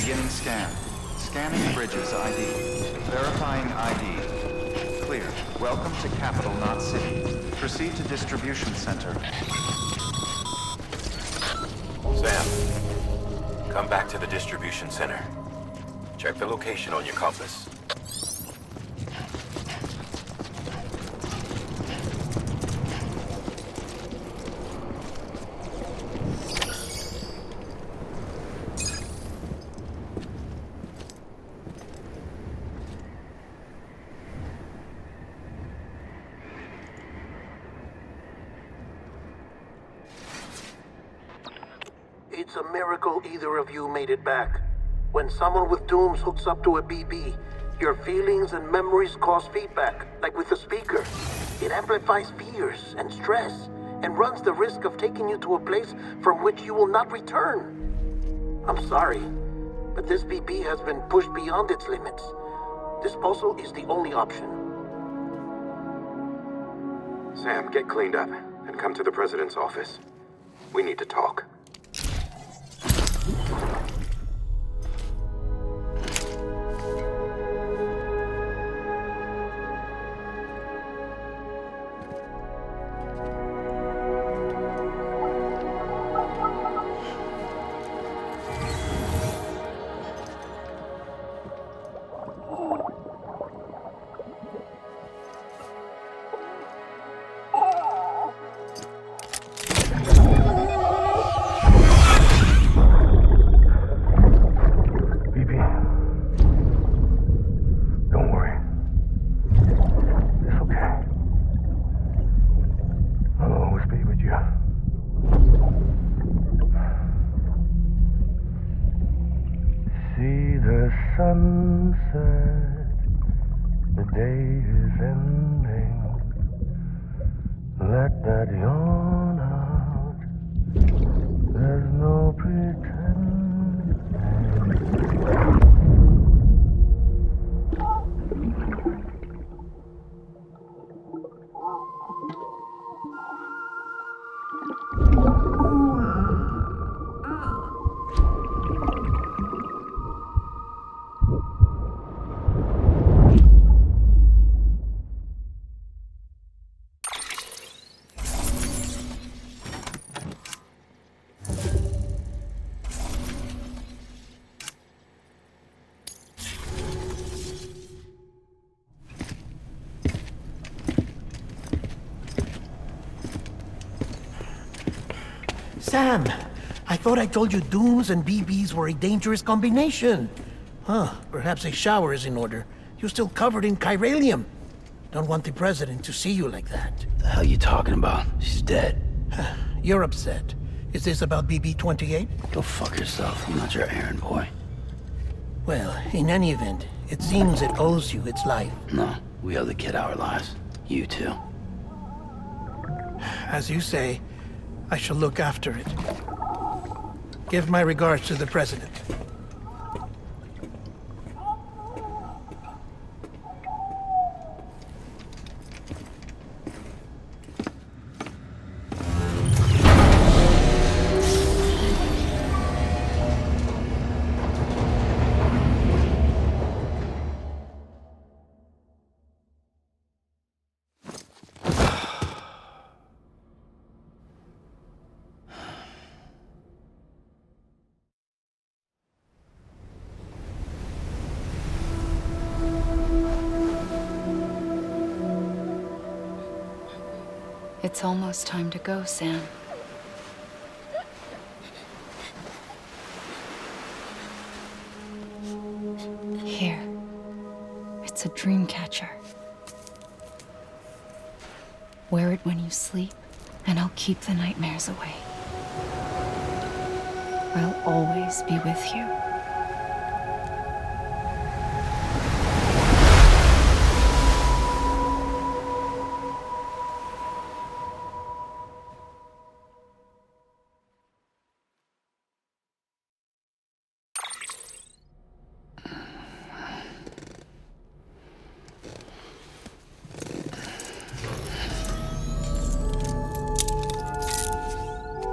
Beginning scan. Scanning bridges ID. Verifying ID. Clear. Welcome to Capital, not City. Proceed to distribution center. Sam, come back to the distribution center. Check the location on your compass. It's a miracle either of you made it back. When someone with dooms hooks up to a BB, your feelings and memories cause feedback, like with the speaker. It amplifies fears and stress, and runs the risk of taking you to a place from which you will not return. I'm sorry, but this BB has been pushed beyond its limits. Disposal is the only option. Sam, get cleaned up and come to the president's office. We need to talk. Sunset, the day is ending. Let that yawn out. There's no pretending. Sam, I thought I told you dooms and BBs were a dangerous combination. Huh, perhaps a shower is in order. You're still covered in chiralium. Don't want the president to see you like that. The hell you talking about? She's dead. You're upset. Is this about BB-28? Go fuck yourself. I'm not your errand boy. Well, in any event, it seems it owes you its life. No, we owe the kid our lives. You too. As you say, I shall look after it. Give my regards to the president. It's almost time to go, Sam. Here. It's a dream catcher. Wear it when you sleep, and I'll keep the nightmares away. I'll always be with you.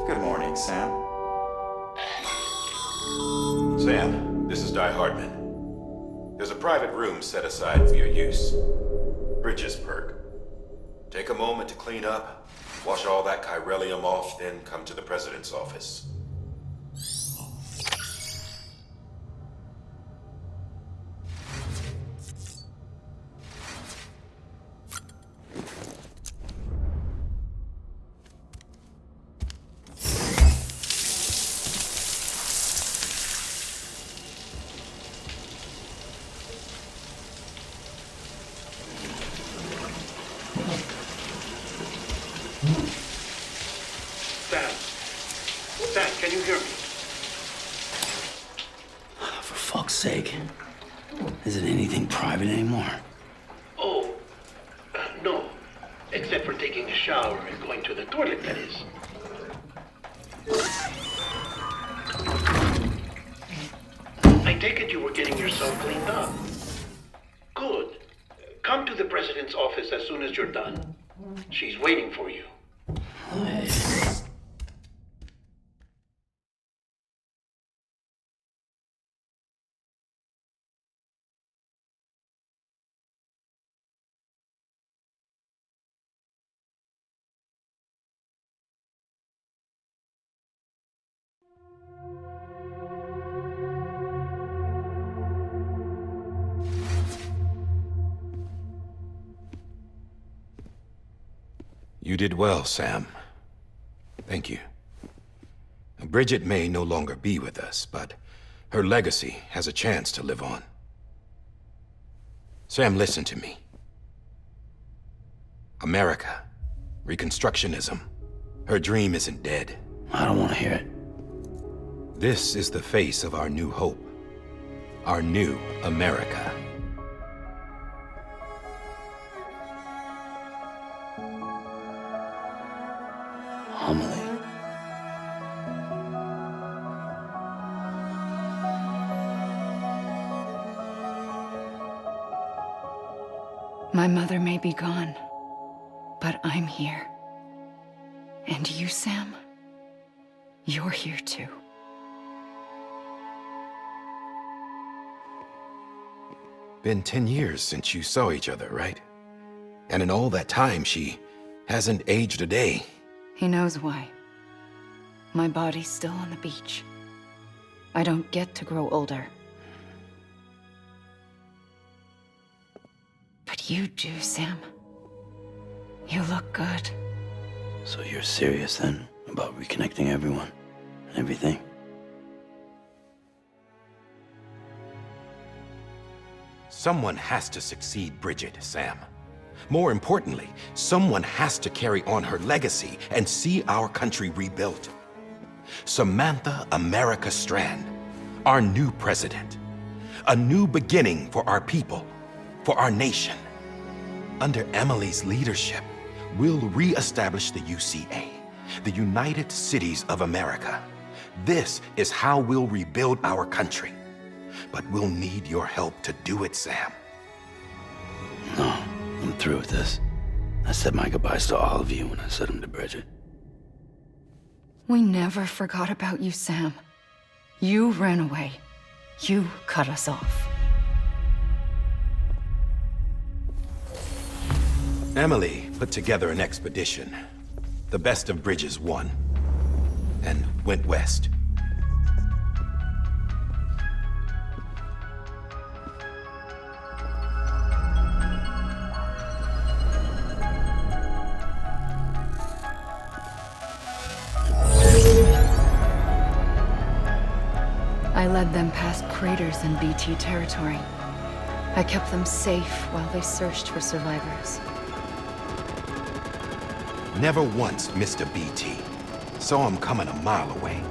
Good morning, Sam. Sam, this is Di Hartman. There's a private room set aside for your use. Bridges perk. Take a moment to clean up, wash all that chiralium off, then come to the president's office. Sam, can you hear me? For fuck's sake. Isn't anything private anymore? Oh, no. Except for taking a shower and going to the toilet, that is. I take it you were getting yourself cleaned up. Good. Come to the president's office as soon as you're done. She's waiting for you. You did well, Sam. Thank you. Bridget may no longer be with us, but her legacy has a chance to live on. Sam, listen to me. America, Reconstructionism, her dream isn't dead. I don't want to hear it. This is the face of our new hope. Our new America. Amelie. My mother may be gone, but I'm here. And you, Sam, you're here too. Been 10 years since you saw each other, right? And in all that time, she hasn't aged a day. He knows why. My body's still on the beach. I don't get to grow older. But you do, Sam. You look good. So you're serious then about reconnecting everyone and everything? Someone has to succeed Bridget, Sam. More importantly, someone has to carry on her legacy and see our country rebuilt. Samantha America Strand, our new president. A new beginning for our people, for our nation. Under Emily's leadership, we'll re-establish the UCA, the United Cities of America. This is how we'll rebuild our country. But we'll need your help to do it, Sam. No, I'm through with this. I said my goodbyes to all of you when I said them to Bridget. We never forgot about you, Sam. You ran away. You cut us off. Emily put together an expedition. The best of Bridges won. And went west. I led them past craters in BT territory. I kept them safe while they searched for survivors. Never once missed a BT. Saw him coming a mile away.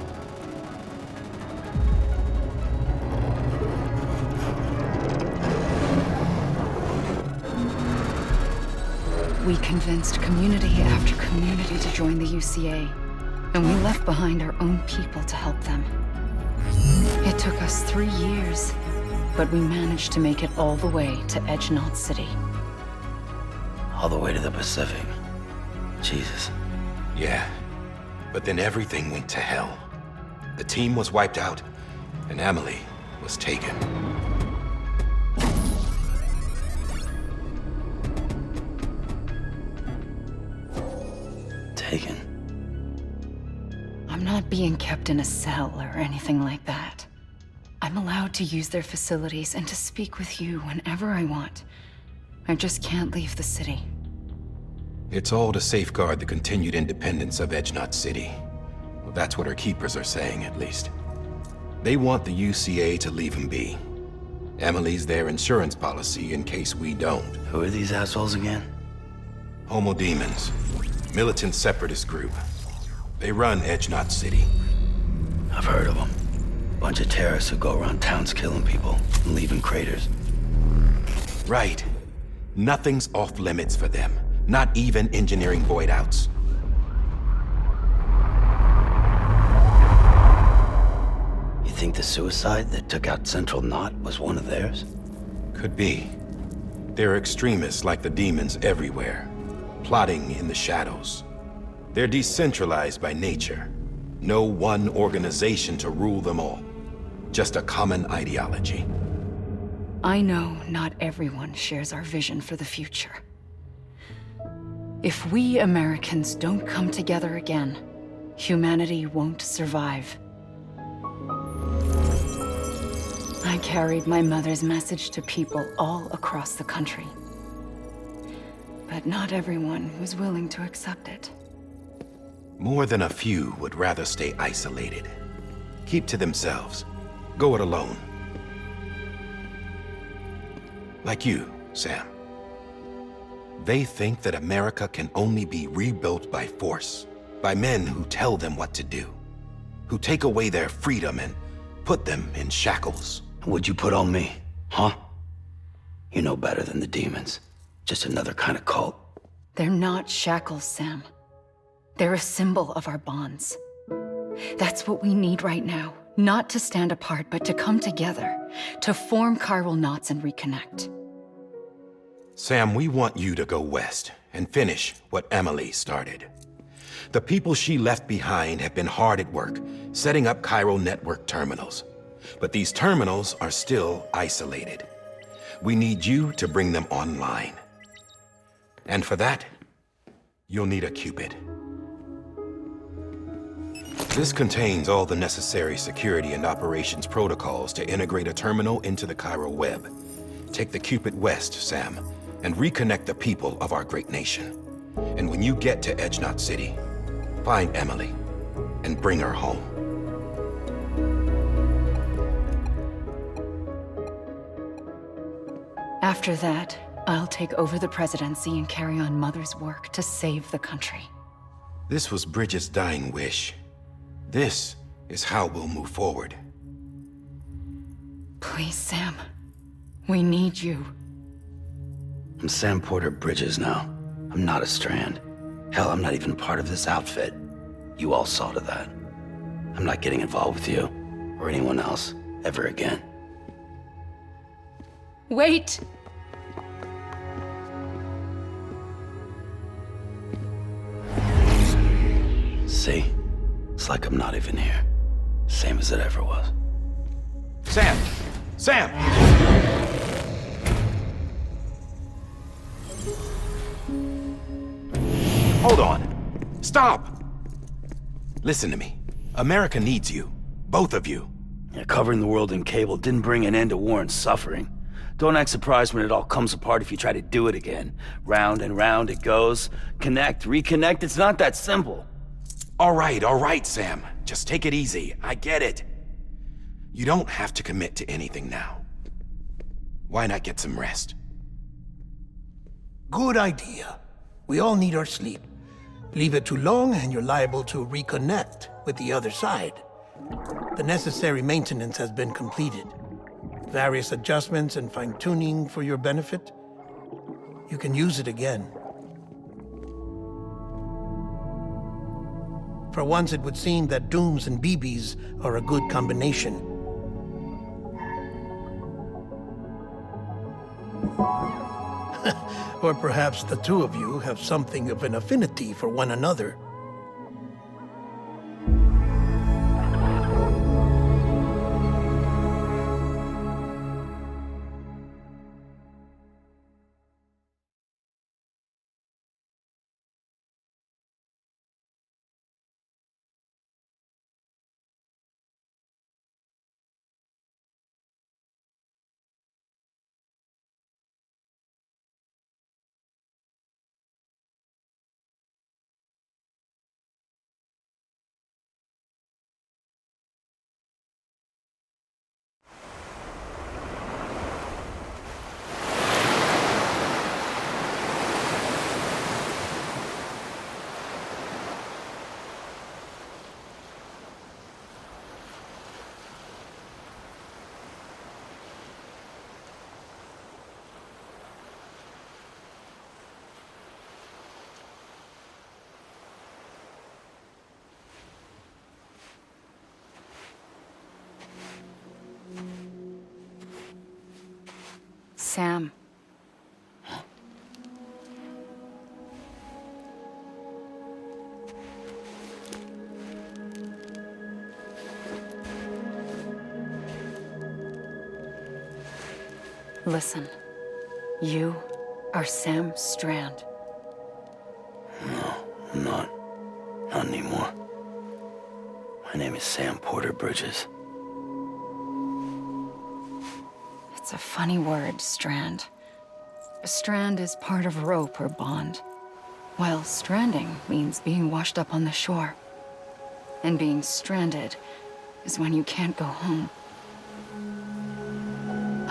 We convinced community after community to join the UCA, and we left behind our own people to help them. It took us 3 years, but we managed to make it all the way to Edge-Knot City. All the way to the Pacific. Jesus. Yeah, but then everything went to hell. The team was wiped out, and Emily was taken. Taken? I'm not being kept in a cell or anything like that. I'm allowed to use their facilities and to speak with you whenever I want. I just can't leave the city. It's all to safeguard the continued independence of Edge-Knot City. Well, that's what our keepers are saying, at least. They want the UCA to leave him be. Emily's their insurance policy in case we don't. Who are these assholes again? Homo Demons. Militant separatist group. They run Edge-Knot City. I've heard of them. Bunch of terrorists who go around towns killing people and leaving craters. Right. Nothing's off limits for them. Not even engineering void outs. You think the suicide that took out Central Knot was one of theirs? Could be. There are extremists like the demons everywhere. plotting in the shadows. They're decentralized by nature. No one organization to rule them all. Just a common ideology. I know not everyone shares our vision for the future. If we Americans don't come together again, humanity won't survive. I carried my mother's message to people all across the country. But not everyone was willing to accept it. More than a few would rather stay isolated. Keep to themselves. Go it alone. Like you, Sam. They think that America can only be rebuilt by force, by men who tell them what to do, who take away their freedom and put them in shackles. What'd you put on me, huh? You know better than the demons. Just another kind of cult. They're not shackles, Sam. They're a symbol of our bonds. That's what we need right now. Not to stand apart, but to come together, to form chiral knots and reconnect. Sam, we want you to go west and finish what Emily started. The people she left behind have been hard at work, setting up chiral network terminals. But these terminals are still isolated. We need you to bring them online. And for that, you'll need a Cupid. This contains all the necessary security and operations protocols to integrate a terminal into the chiral web. Take the Cupid west, Sam, and reconnect the people of our great nation. And when you get to Edge Knot City, find Emily and bring her home. After that, I'll take over the presidency and carry on Mother's work to save the country. This was Bridget's dying wish. This is how we'll move forward. Please, Sam. We need you. I'm Sam Porter Bridges now. I'm not a Strand. Hell, I'm not even part of this outfit. You all saw to that. I'm not getting involved with you, or anyone else, ever again. Wait! See? It's like I'm not even here. Same as it ever was. Sam! Sam! Hold on. Stop! Listen to me. America needs you. Both of you. Yeah, covering the world in cable didn't bring an end to war and suffering. Don't act surprised when it all comes apart if you try to do it again. Round and round it goes. Connect, reconnect, it's not that simple. All right, Sam. Just take it easy. I get it. You don't have to commit to anything now. Why not get some rest? Good idea. We all need our sleep. Leave it too long and you're liable to reconnect with the other side. The necessary maintenance has been completed. Various adjustments and fine-tuning for your benefit. You can use it again. For once, it would seem that Dooms and BBs are a good combination. Or perhaps the two of you have something of an affinity for one another. Sam. Listen. You are Sam Strand. No, I'm not. Not anymore. My name is Sam Porter Bridges. It's a funny word, Strand. A strand is part of rope or bond, while stranding means being washed up on the shore. And being stranded is when you can't go home.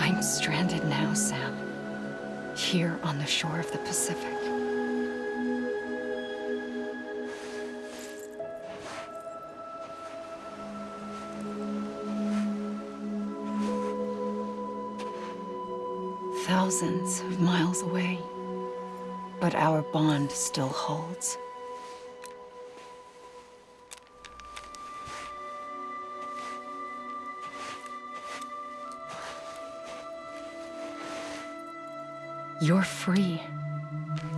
I'm stranded now, Sam. Here on the shore of the Pacific. Thousands of miles away, but our bond still holds. You're free,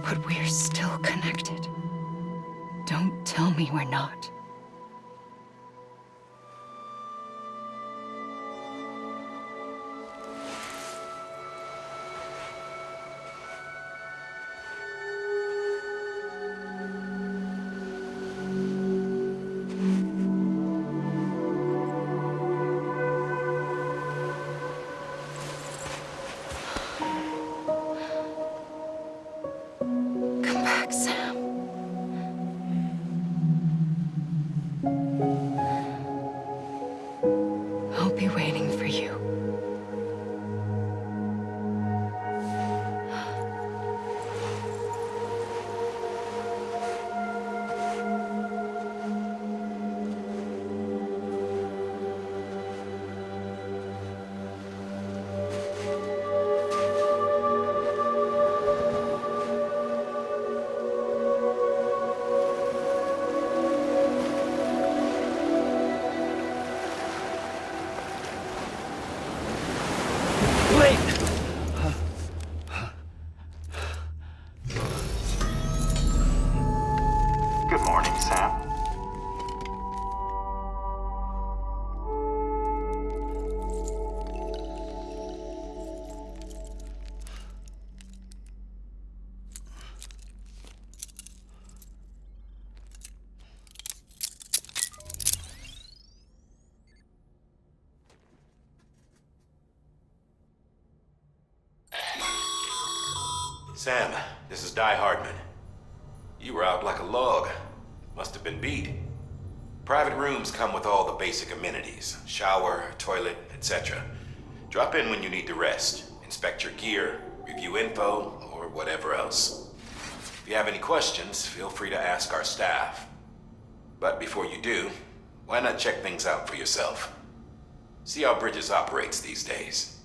but we're still connected. Don't tell me we're not. Come back, Sam. I'll be waiting for you. Good morning, Sam. Sam, this is Die Hardman. You were out like a log. Must have been beat. Private rooms come with all the basic amenities. Shower, toilet, etc. Drop in when you need to rest. Inspect your gear, review info, or whatever else. If you have any questions, feel free to ask our staff. But before you do, why not check things out for yourself? See how Bridges operates these days.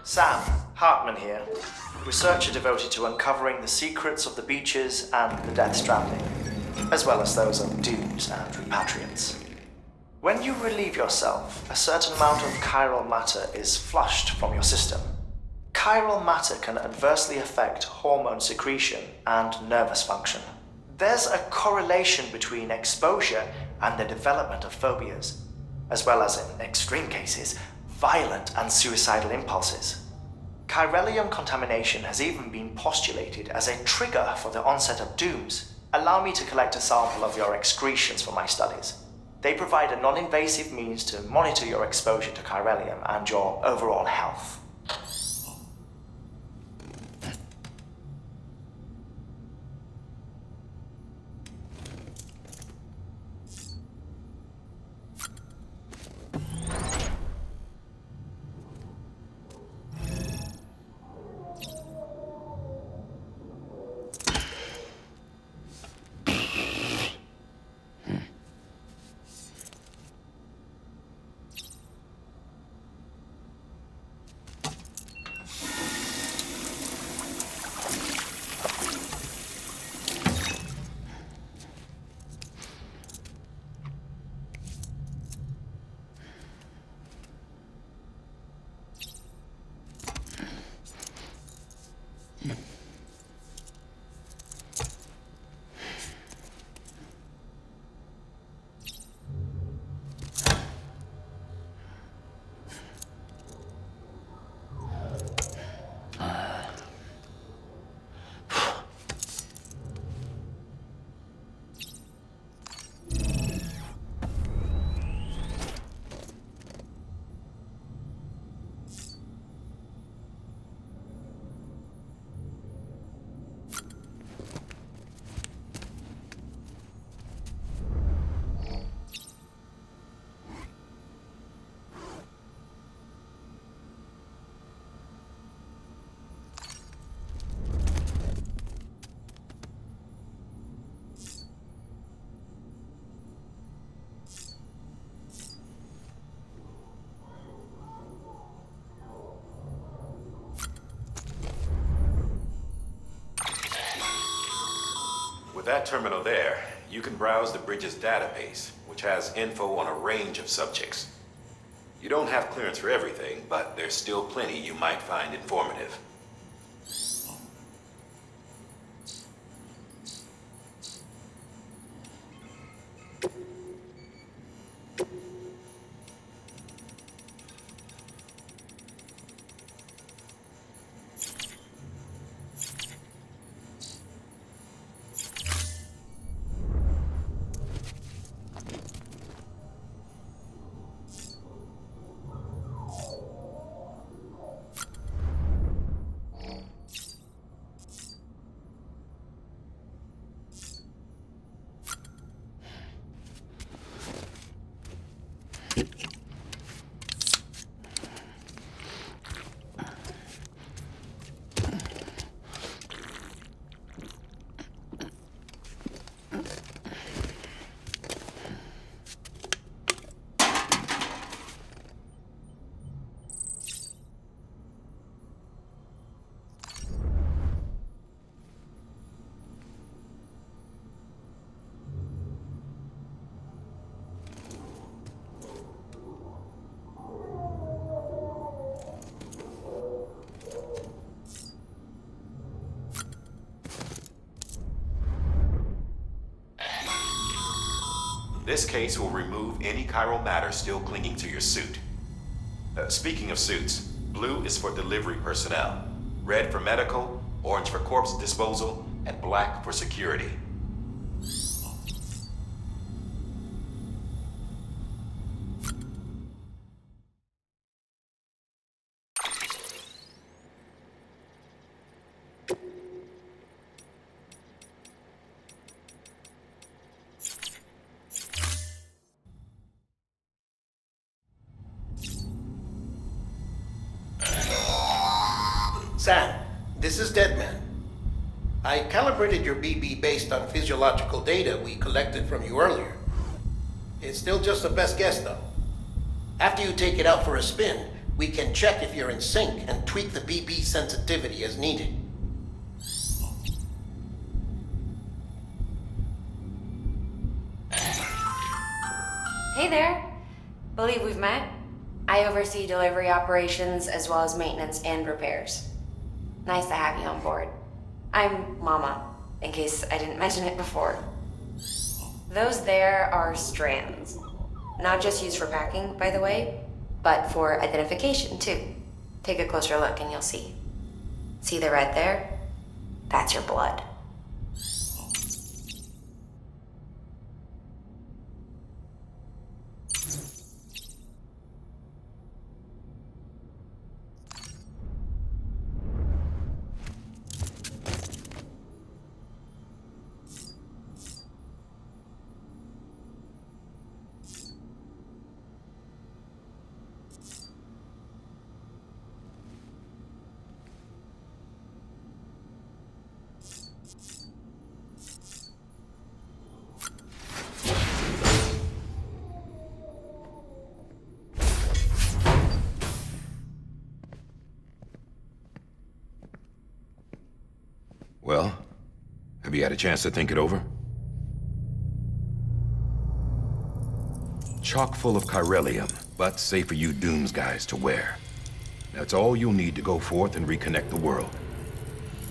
Sam, Hartman here, researcher devoted to uncovering the secrets of the beaches and the Death Stranding, as well as those of dooms and repatriants. When you relieve yourself, a certain amount of chiral matter is flushed from your system. Chiral matter can adversely affect hormone secretion and nervous function. There's a correlation between exposure and the development of phobias, as well as, in extreme cases, violent and suicidal impulses. Chiralium contamination has even been postulated as a trigger for the onset of dooms. Allow me to collect a sample of your excretions for my studies. They provide a non-invasive means to monitor your exposure to chiralium and your overall health. With that terminal there, you can browse the bridge's database, which has info on a range of subjects. You don't have clearance for everything, but there's still plenty you might find informative. This case will remove any chiral matter still clinging to your suit. Speaking of suits, blue is for delivery personnel, red for medical, orange for corpse disposal, and black for security. Sam, this is Deadman. I calibrated your BB based on physiological data we collected from you earlier. It's still just a best guess, though. After you take it out for a spin, we can check if you're in sync and tweak the BB sensitivity as needed. Hey there. Believe we've met. I oversee delivery operations as well as maintenance and repairs. Nice to have you on board. I'm Mama, in case I didn't mention it before. Those there are strands. Not just used for packing, by the way, but for identification too. Take a closer look and you'll see. See the red there? That's your blood. Well, have you had a chance to think it over? Chock full of chiralium, but safe for you Dooms guys to wear. That's all you'll need to go forth and reconnect the world.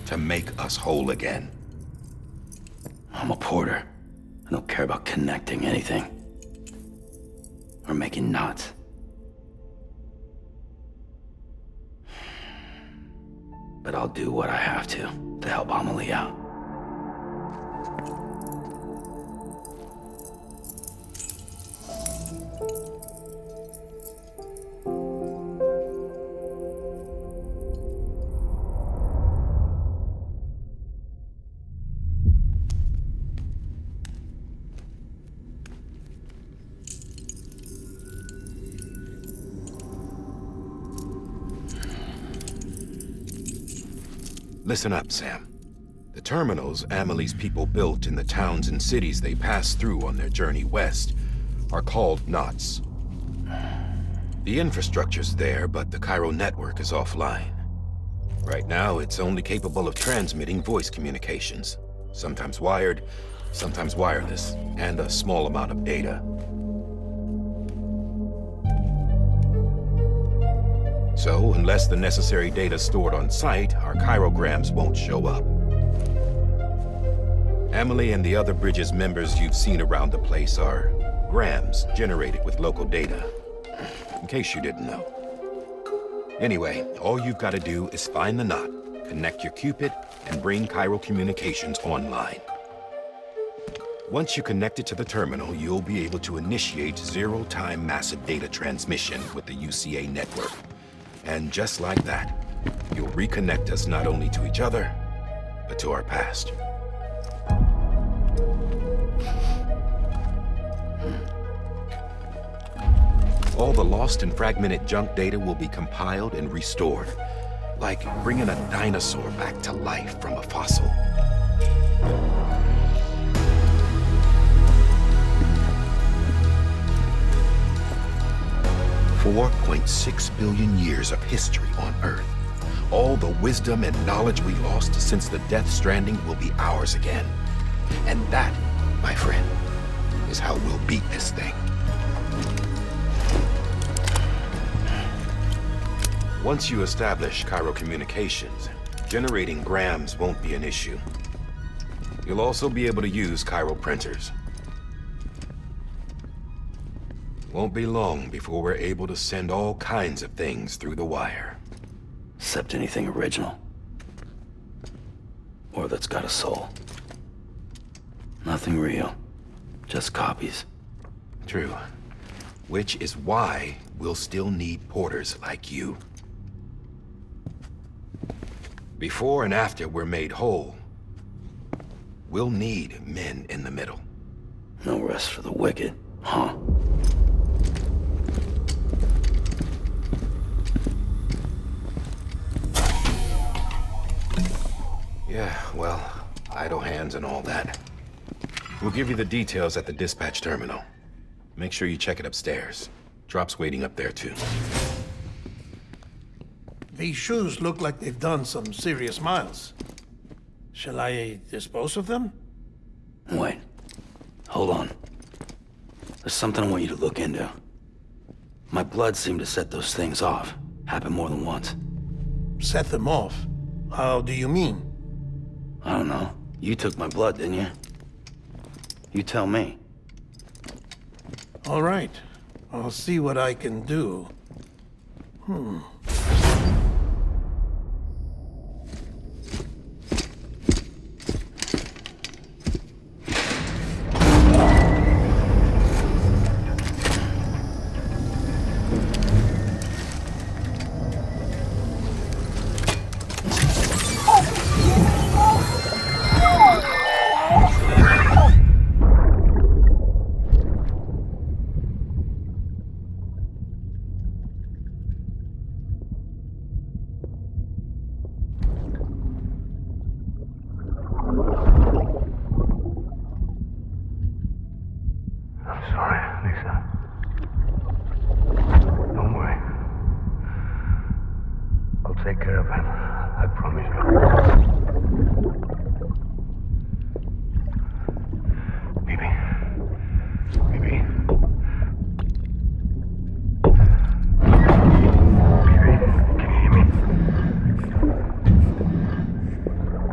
To make us whole again. I'm a porter. I don't care about connecting anything. Or making knots. But I'll do what I have to help Amelie out. Listen up, Sam. The terminals Amelie's people built in the towns and cities they passed through on their journey west are called knots. The infrastructure's there, but the chiral network is offline. Right now, it's only capable of transmitting voice communications, Sometimes wired, sometimes wireless, and a small amount of data. So, unless the necessary data is stored on site, our chirograms won't show up. Emily and the other Bridges members you've seen around the place are grams generated with local data, in case you didn't know. Anyway, all you've got to do is find the knot, connect your Cupid, and bring chiral communications online. Once you connect it to the terminal, you'll be able to initiate zero-time massive data transmission with the UCA network. And just like that, you'll reconnect us not only to each other, but to our past. All the lost and fragmented junk data will be compiled and restored, like bringing a dinosaur back to life from a fossil. $4.6 billion years of history on Earth. All the wisdom and knowledge we lost since the Death Stranding will be ours again. And that, my friend, is how we'll beat this thing. Once you establish chiral communications, generating grams won't be an issue. You'll also be able to use chiral printers. Won't be long before we're able to send all kinds of things through the wire. Except anything original. Or that's got a soul. Nothing real. Just copies. True. Which is why we'll still need porters like you. Before and after we're made whole, we'll need men in the middle. No rest for the wicked, huh? Yeah, well, idle hands and all that. We'll give you the details at the dispatch terminal. Make sure you check it upstairs. Drop's waiting up there, too. These shoes look like they've done some serious miles. Shall I dispose of them? Wait. Hold on. There's something I want you to look into. My blood seemed to set those things off. Happened more than once. Set them off? How do you mean? I don't know. You took my blood, didn't you? You tell me. All right. I'll see what I can do. Take care of him. I promise you. Baby. Baby. Baby, can you hear me?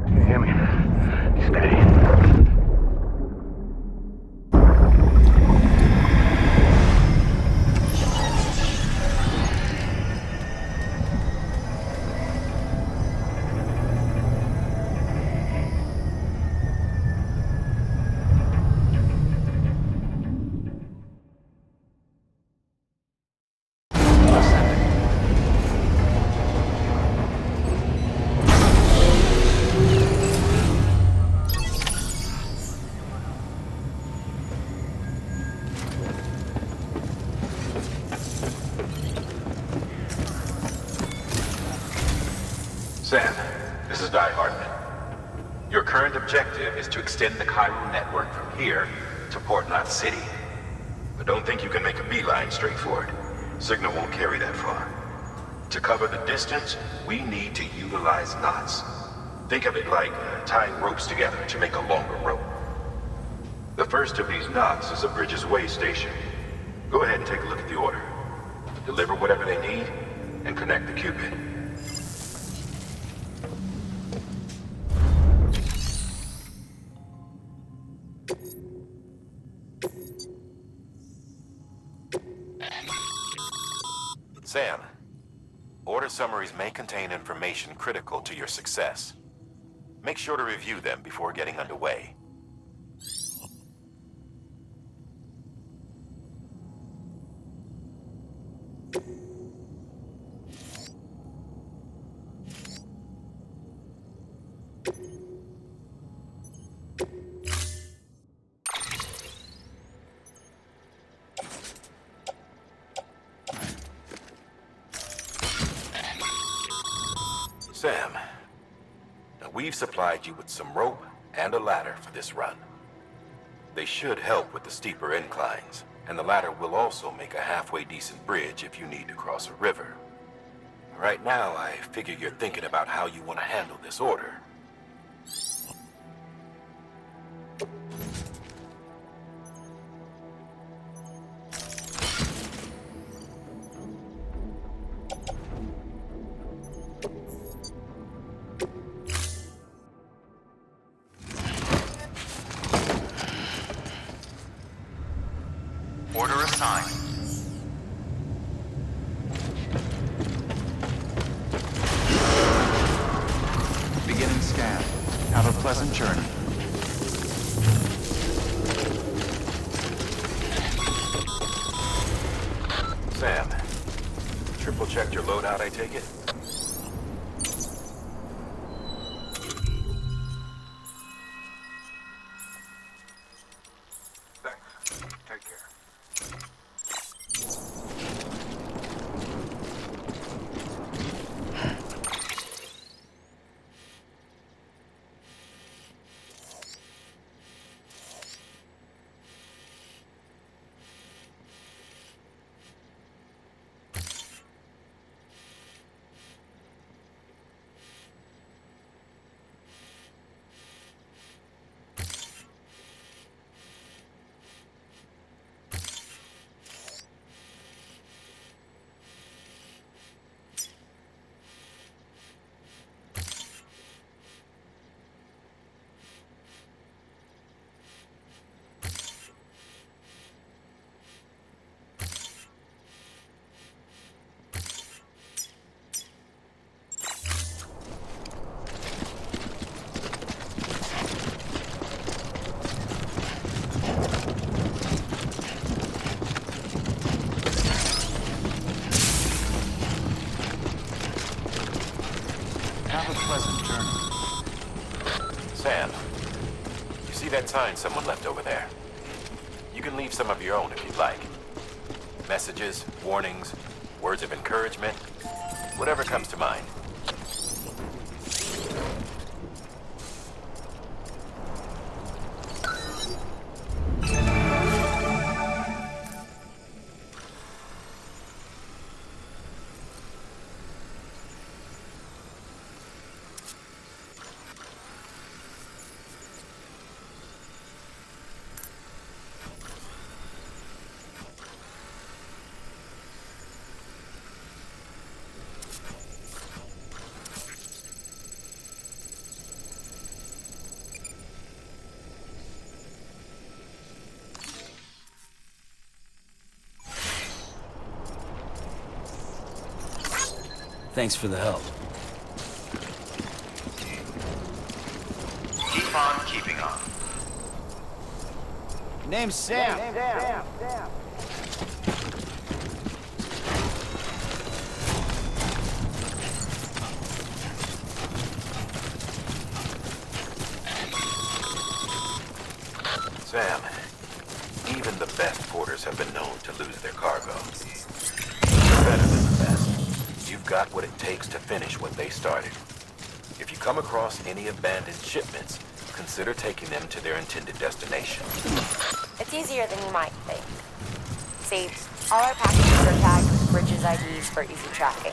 Can you hear me? Steady. Sam, this is Hardman. Your current objective is to extend the chiral network from here to Port Knot City. But don't think you can make a beeline straight for it. Signal won't carry that far. To cover the distance, we need to utilize knots. Think of it like tying ropes together to make a longer rope. The first of these knots is a Bridges way station. Go ahead and take a look at the order. Deliver whatever they need, and connect the Cupid. Sam, order summaries may contain information critical to your success. Make sure to review them before getting underway. Sam, now we've supplied you with some rope and a ladder for this run. They should help with the steeper inclines, and the ladder will also make a halfway decent bridge if you need to cross a river. Right now, I figure you're thinking about how you want to handle this order. Order assigned. Beginning scan. Have a pleasant journey. Sam, triple checked your loadout, I take it? Thanks. Take care. Have a pleasant journey. Sam, you see that sign someone left over there? You can leave some of your own if you'd like. Messages, warnings, words of encouragement, whatever comes to mind. Thanks for the help. Keep on keeping on. Name's Sam. Sam, even the best porters have been known to lose their cargo. You're better than the best. You've got what it takes to finish what they started. If you come across any abandoned shipments, consider taking them to their intended destination. It's easier than you might think. See, all our packages are tagged with Bridges IDs for easy tracking.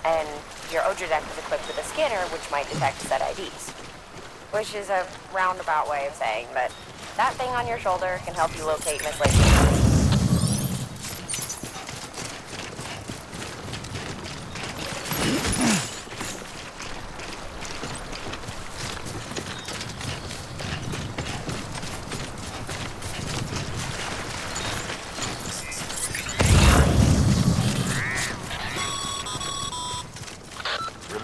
And your Odra deck is equipped with a scanner which might detect set IDs. Which is a roundabout way of saying that that thing on your shoulder can help you locate misplaced shipments.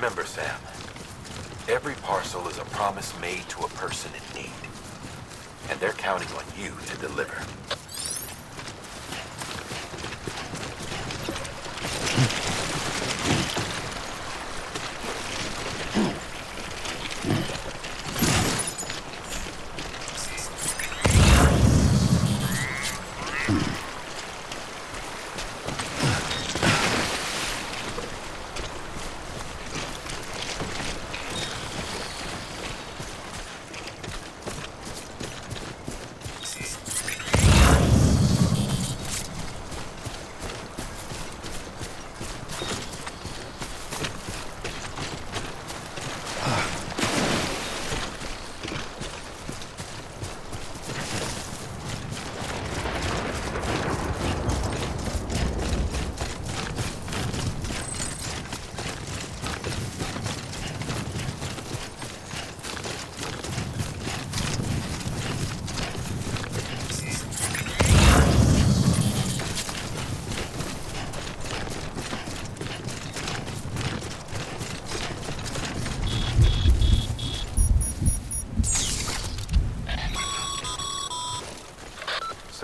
Remember, Sam, every parcel is a promise made to a person in need. And they're counting on you to deliver.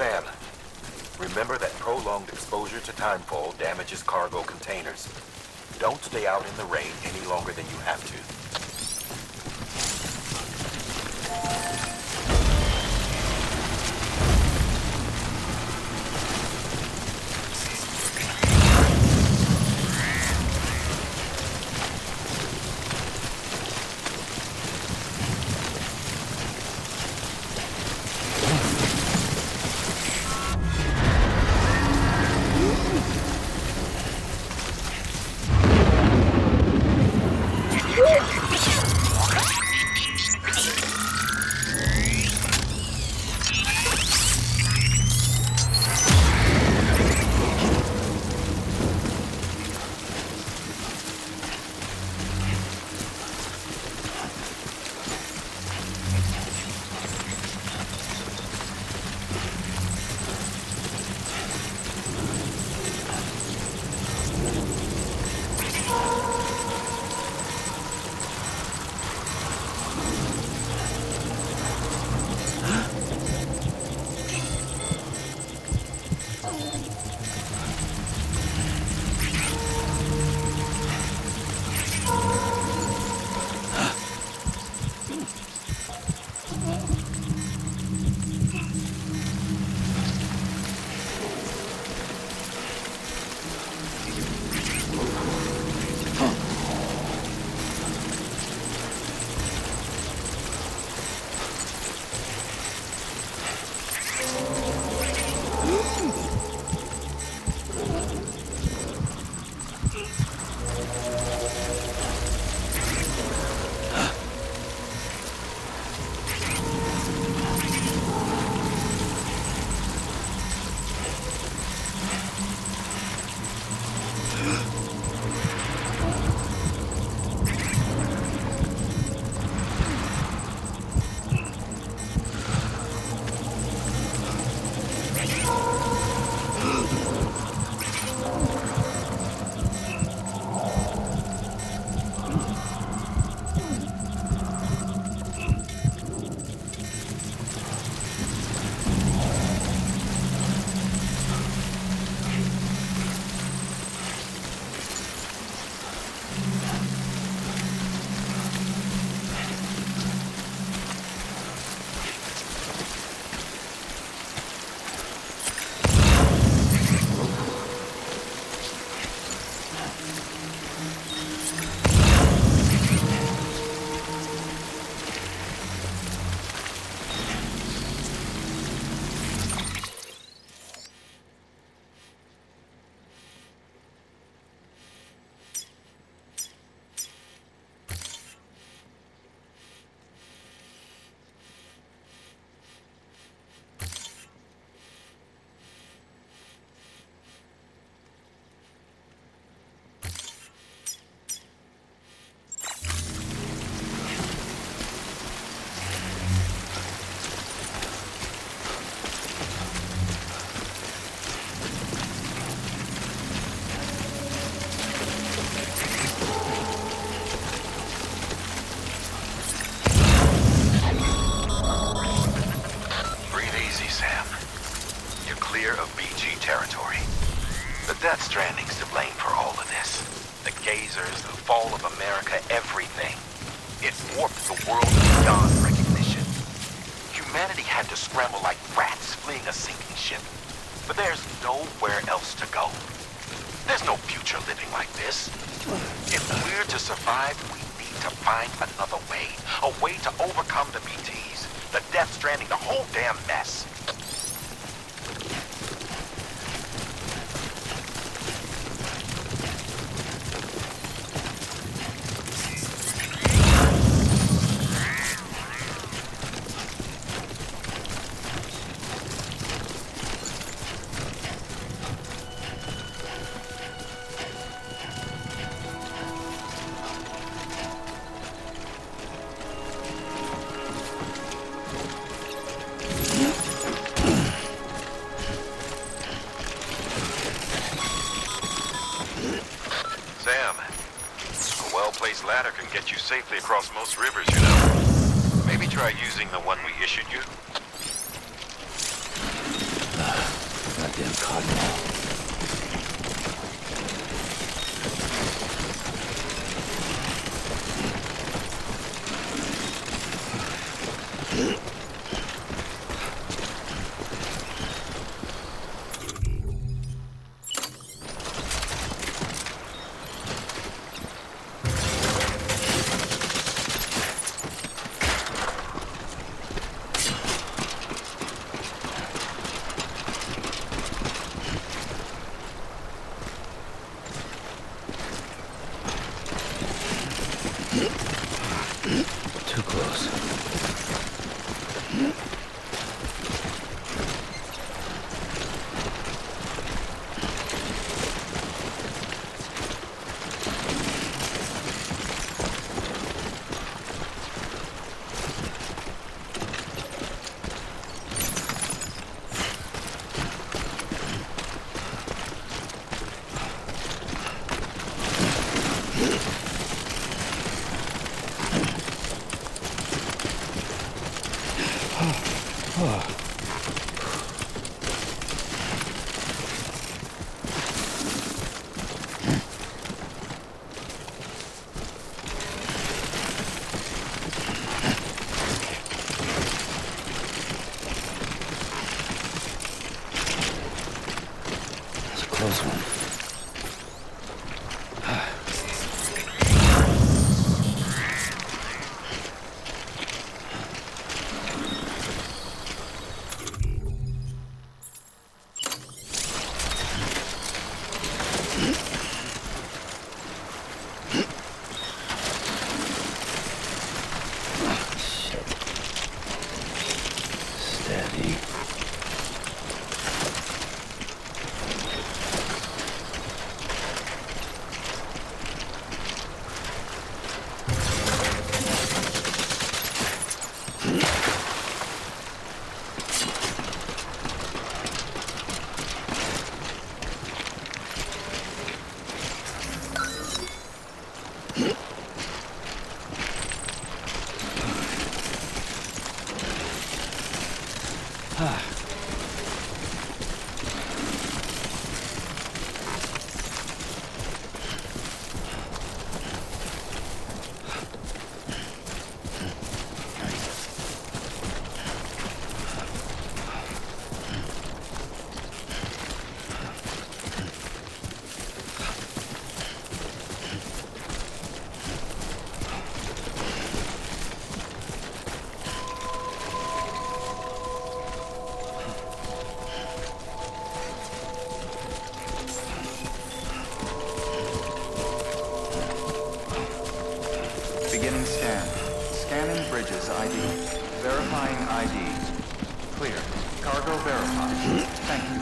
Sam, remember that prolonged exposure to timefall damages cargo containers. Don't stay out in the rain any longer than you have to. Death Stranding's to blame for all of this. The gazers, the fall of America, everything. It warped the world beyond recognition. Humanity had to scramble like rats fleeing a sinking ship. But there's nowhere else to go. There's no future living like this. If we're to survive, we need to find another way. A way to overcome the BTs, the Death Stranding, the whole damn mess. Ladder can get you safely across most rivers, you know. Maybe try using the one we issued you. Goddamn cotton. Too close. Close one. Steady. Beginning scan. Scanning bridges ID. Verifying ID. Clear. Cargo verified. Thank you.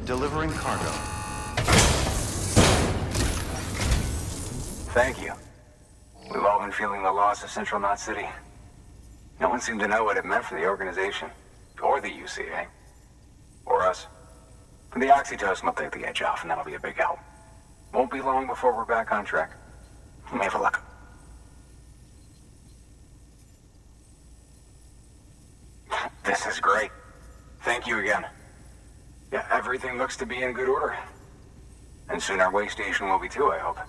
Delivering cargo. Thank you. We've all been feeling the loss of Central Knot City. No one seemed to know what it meant for the organization, or the UCA, or us. The oxytocin will take the edge off, and that'll be a big help. Won't be long before we're back on track. You may have a look. This is great. Thank you again. Yeah, everything looks to be in good order. And soon our way station will be too, I hope.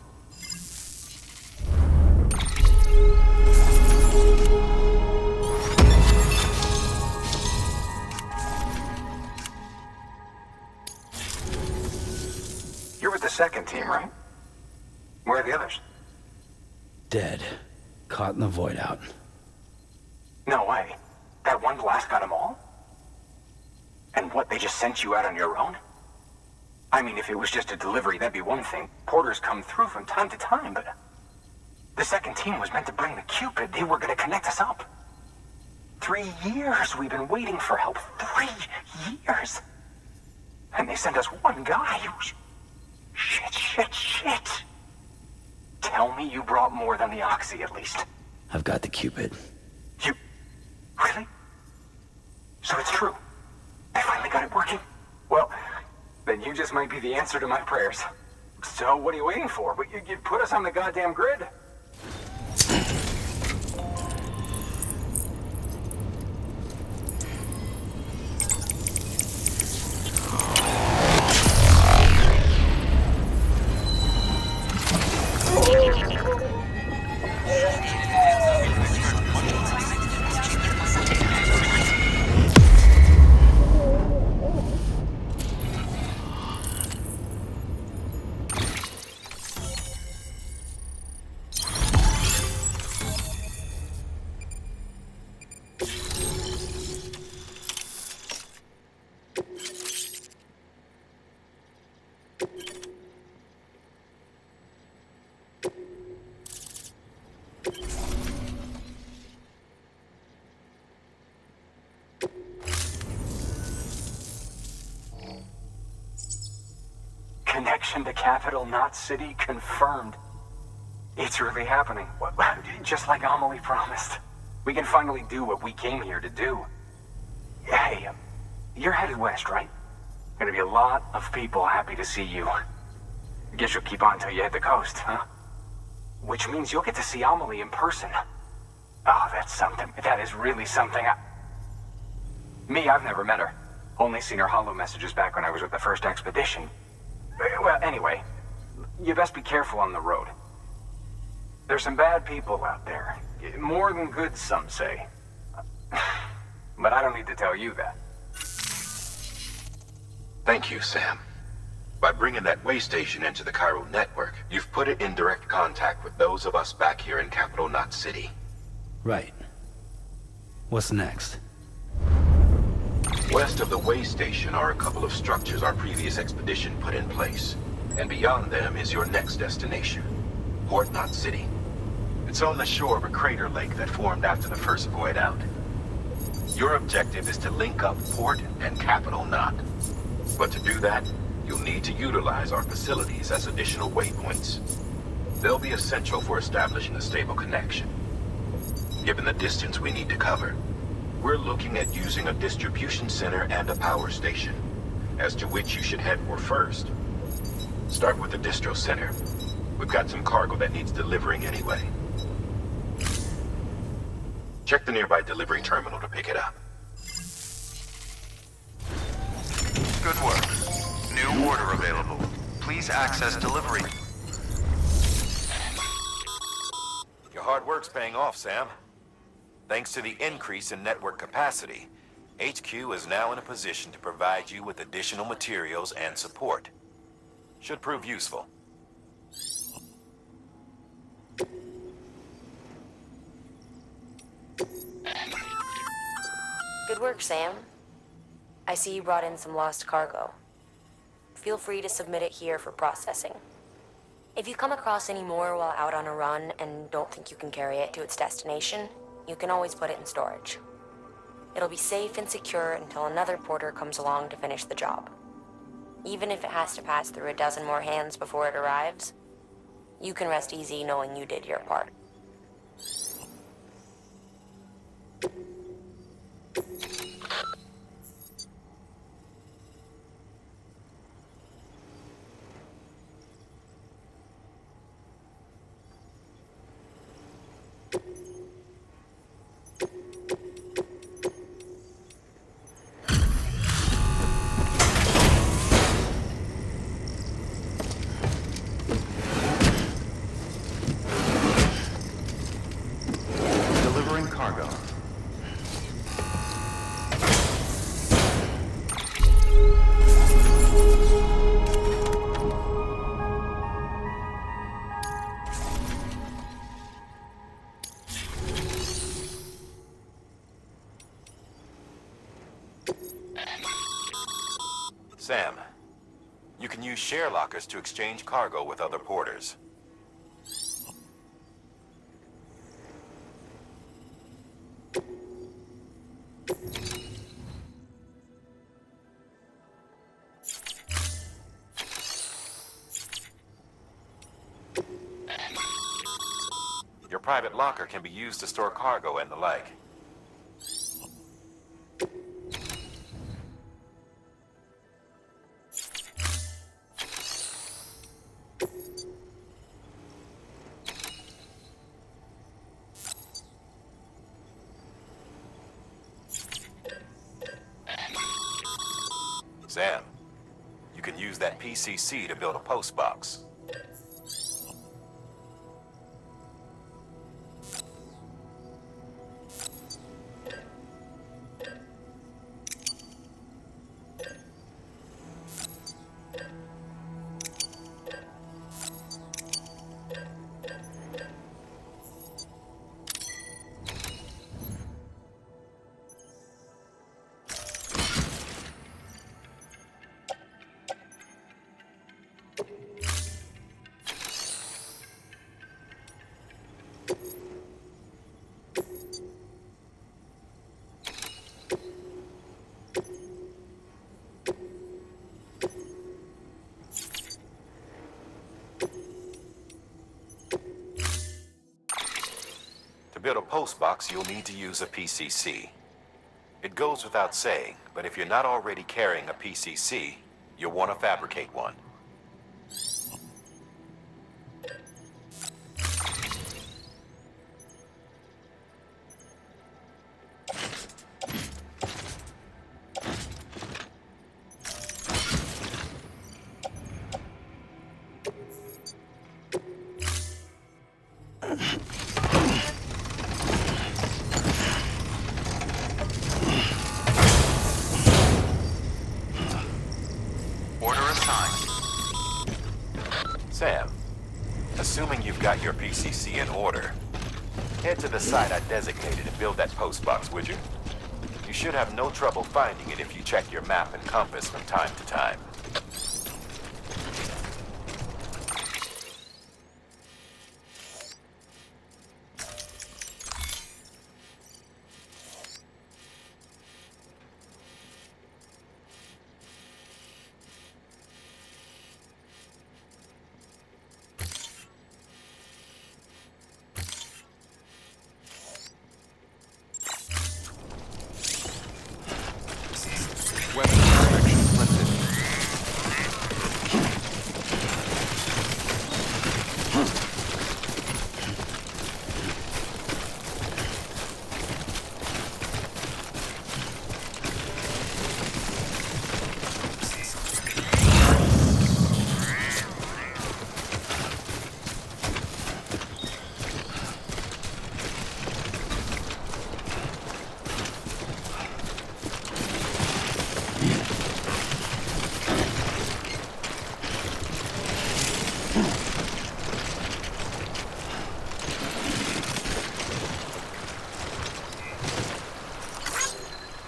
You're with the second team, right? Where are the others? Dead. Caught in the void out. No way. That one blast got them all? And what, they just sent you out on your own? I mean, if it was just a delivery, that'd be one thing. Porters come through from time to time, but... The second team was meant to bring the Cupid. They were gonna connect us up. 3 years we've been waiting for help. 3 years! And they sent us one guy. Shit. Tell me you brought more than the Oxy, at least. I've got the Cupid. You... Really? So it's true. I finally got it working. Well, then you just might be the answer to my prayers. So what are you waiting for? You put us on the goddamn grid. Connection to Capital, not City, confirmed. It's really happening. Just like Amelie promised. We can finally do what we came here to do. Hey, you're headed west, right? Gonna be a lot of people happy to see you. Guess you'll keep on till you hit the coast, huh? Which means you'll get to see Amelie in person. Oh, that's something. That is really something. I've never met her. Only seen her holo messages back when I was with the first expedition. Well, anyway, you best be careful on the road. There's some bad people out there. More than good, some say. But I don't need to tell you that. Thank you, Sam. By bringing that way station into the Cairo network, you've put it in direct contact with those of us back here in Capital Knot City. Right. What's next? West of the way station are a couple of structures our previous expedition put in place. And beyond them is your next destination, Port Knot City. It's on the shore of a crater lake that formed after the first void out. Your objective is to link up Port and Capital Knot. But to do that, you'll need to utilize our facilities as additional waypoints. They'll be essential for establishing a stable connection. Given the distance we need to cover, we're looking at using a distribution center and a power station, as to which you should head for first. Start with the distro center. We've got some cargo that needs delivering anyway. Check the nearby delivery terminal to pick it up. Good work. New order available. Please access delivery. Your hard work's paying off, Sam. Thanks to the increase in network capacity, HQ is now in a position to provide you with additional materials and support. Should prove useful. Good work, Sam. I see you brought in some lost cargo. Feel free to submit it here for processing. If you come across any more while out on a run and don't think you can carry it to its destination, you can always put it in storage. It'll be safe and secure until another porter comes along to finish the job. Even if it has to pass through a dozen more hands before it arrives, you can rest easy knowing you did your part. Sam, you can use share lockers to exchange cargo with other porters. Your private locker can be used to store cargo and the like. Sam, you can use that PCC to build a post box. To build a post box, you'll need to use a PCC. It goes without saying, but if you're not already carrying a PCC, you'll want to fabricate one. Sam, assuming you've got your PCC in order, head to the site I designated and build that post box, would you? You should have no trouble finding it if you check your map and compass from time to time. Weapon inspection lifted.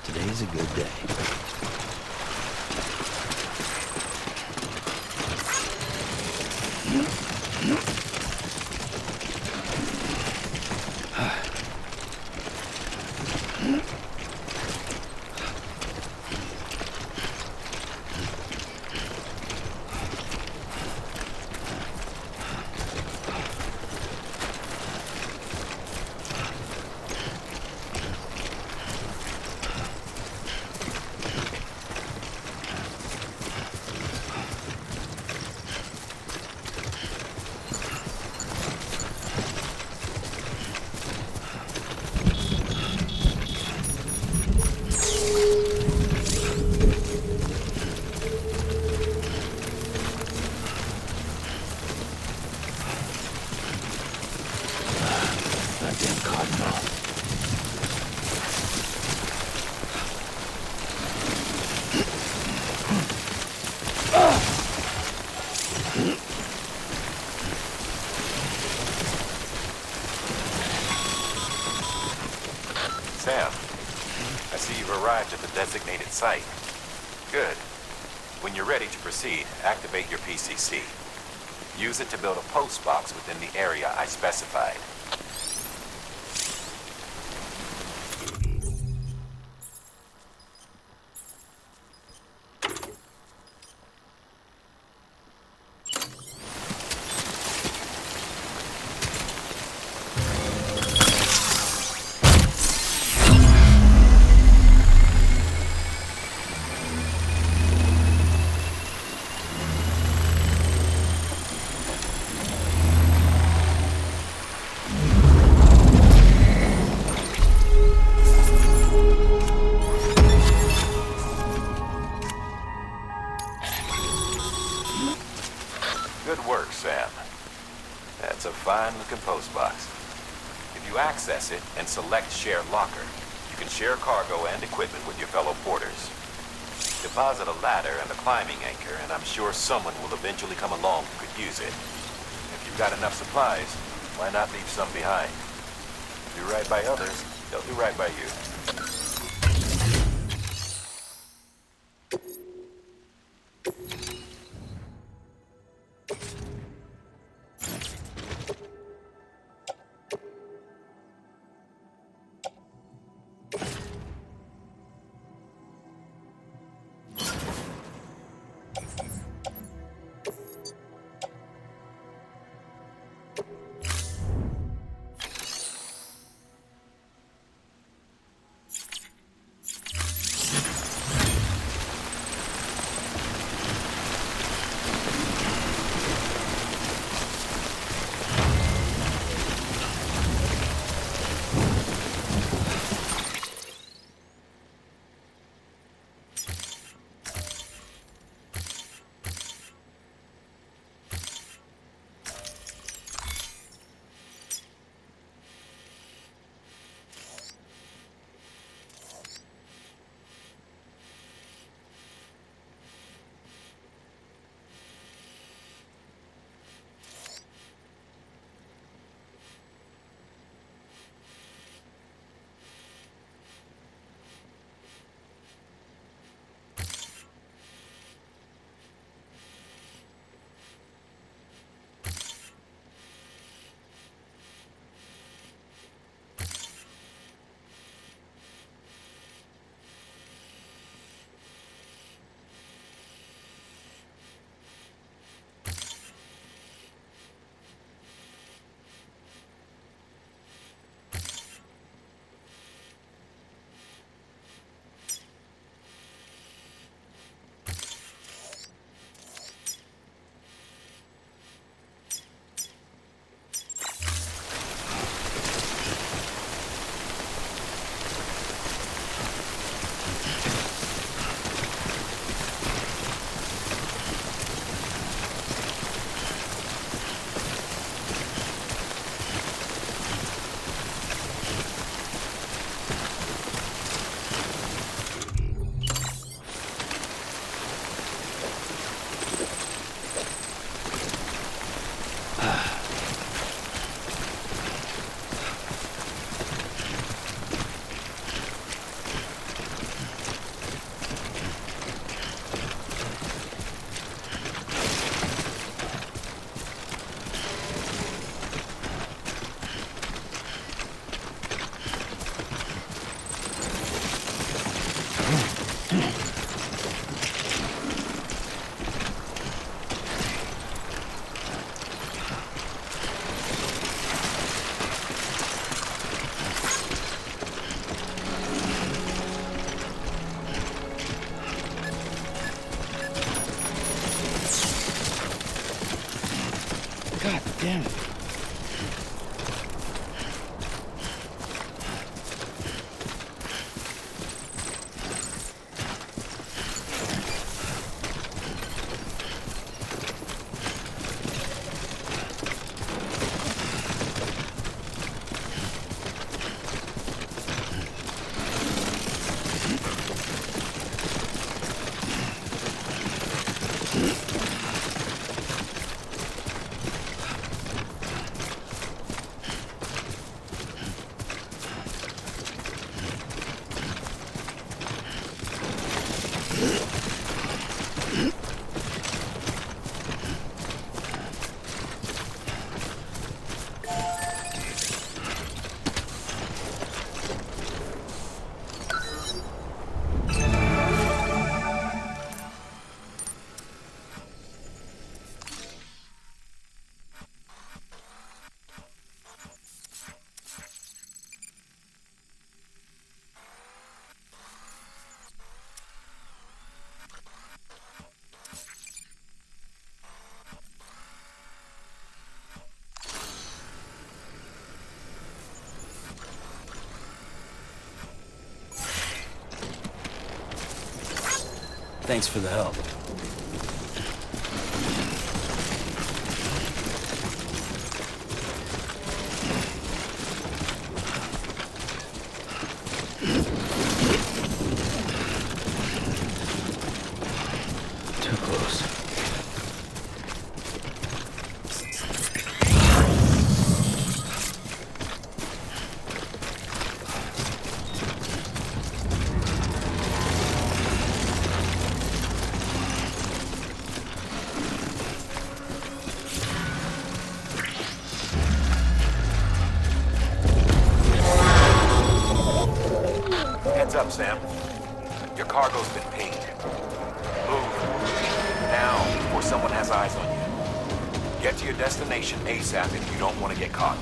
Today's a good day. see you've arrived at the designated site. Good. When you're ready to proceed, activate your PCC. Use it to build a post box within the area I specified. Good work, Sam. That's a fine-looking post box. If you access it and select Share Locker, you can share cargo and equipment with your fellow porters. Deposit a ladder and a climbing anchor, and I'm sure someone will eventually come along who could use it. If you've got enough supplies, why not leave some behind? Do right by others, they'll do right by you. God damn it. Thanks for the help. Too close. Heads up, Sam. Your cargo's been pinged. Move. Now, before someone has eyes on you. Get to your destination ASAP if you don't want to get caught.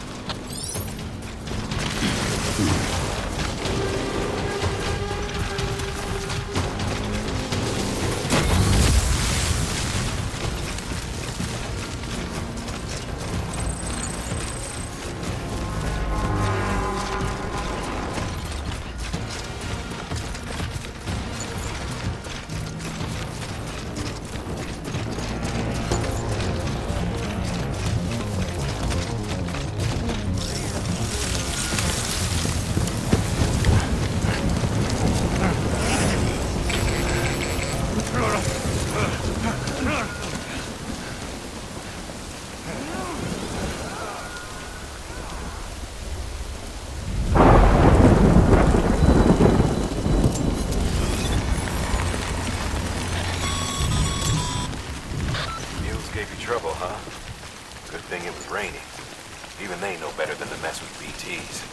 Gave you trouble, huh? Good thing it was raining. Even they know better than to mess with BTs.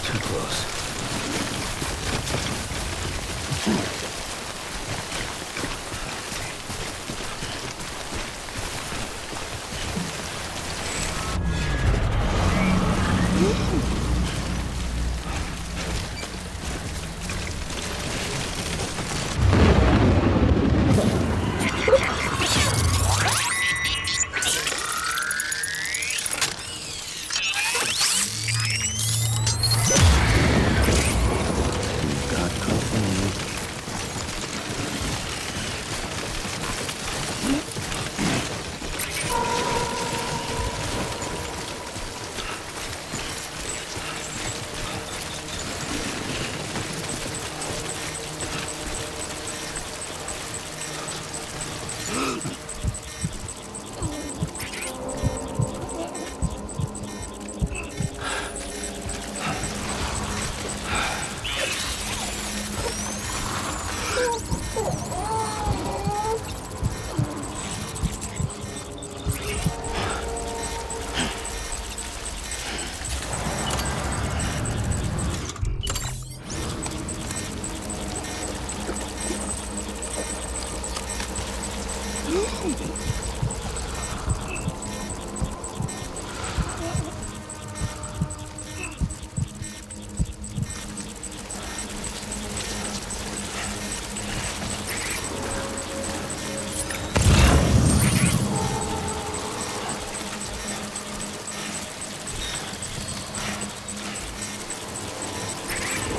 Too close. Got company.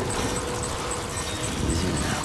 Easy now.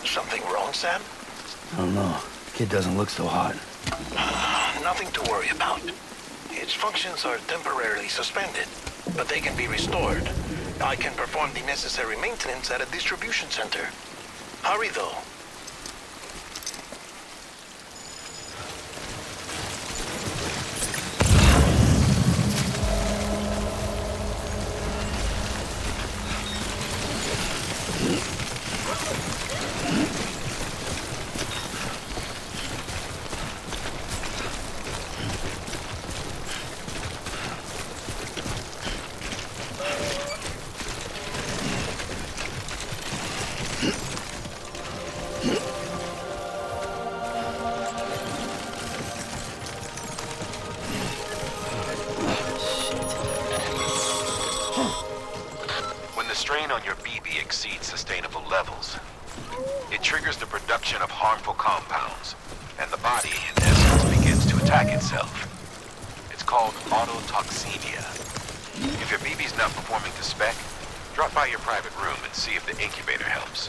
Something wrong, Sam? I don't know. Kid doesn't look so hot. Nothing to worry about. Its functions are temporarily suspended, but they can be restored. I can perform the necessary maintenance at a distribution center. Hurry, though. When the strain on your BB exceeds sustainable levels, it triggers the production of harmful compounds, and the body, in essence, begins to attack itself. It's called autotoxemia. If your BB's not performing to spec, drop by your private room and see if the incubator helps.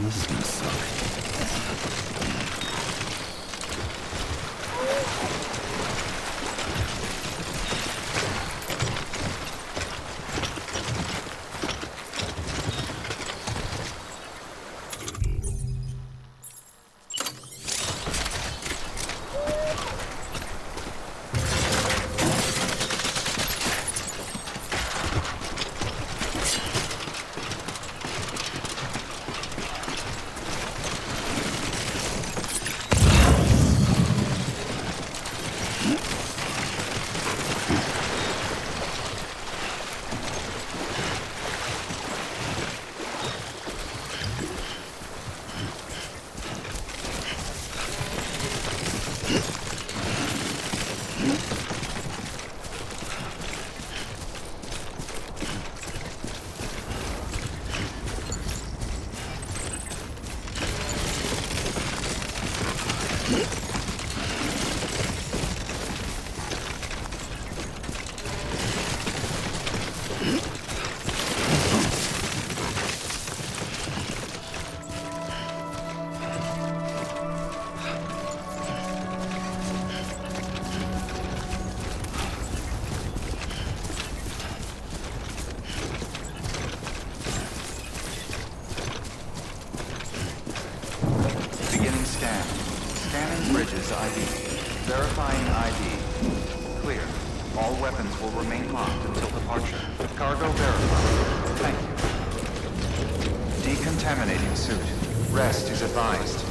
This is gonna suck. Beginning scan. Scanning bridges ID. Verifying ID. Clear. All weapons will remain locked until departure. Cargo verified. Thank you. Decontaminating suit. Rest is advised.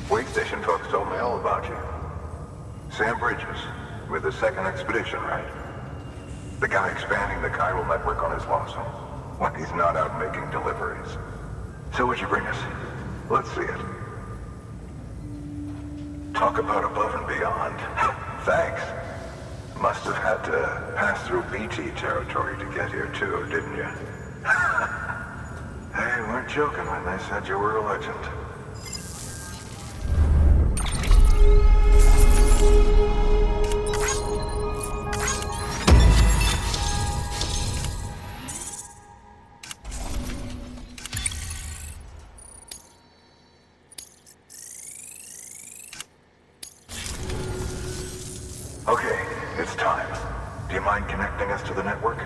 Wake station folks told me all about you. Sam Bridges, with the second expedition, right? The guy expanding the chiral network on his lonesome, when he's not out making deliveries. So what'd you bring us? Let's see it. Talk about above and beyond. Thanks. Must have had to pass through BT territory to get here too, didn't you? They weren't joking when they said you were a legend. Okay, it's time. Do you mind connecting us to the network?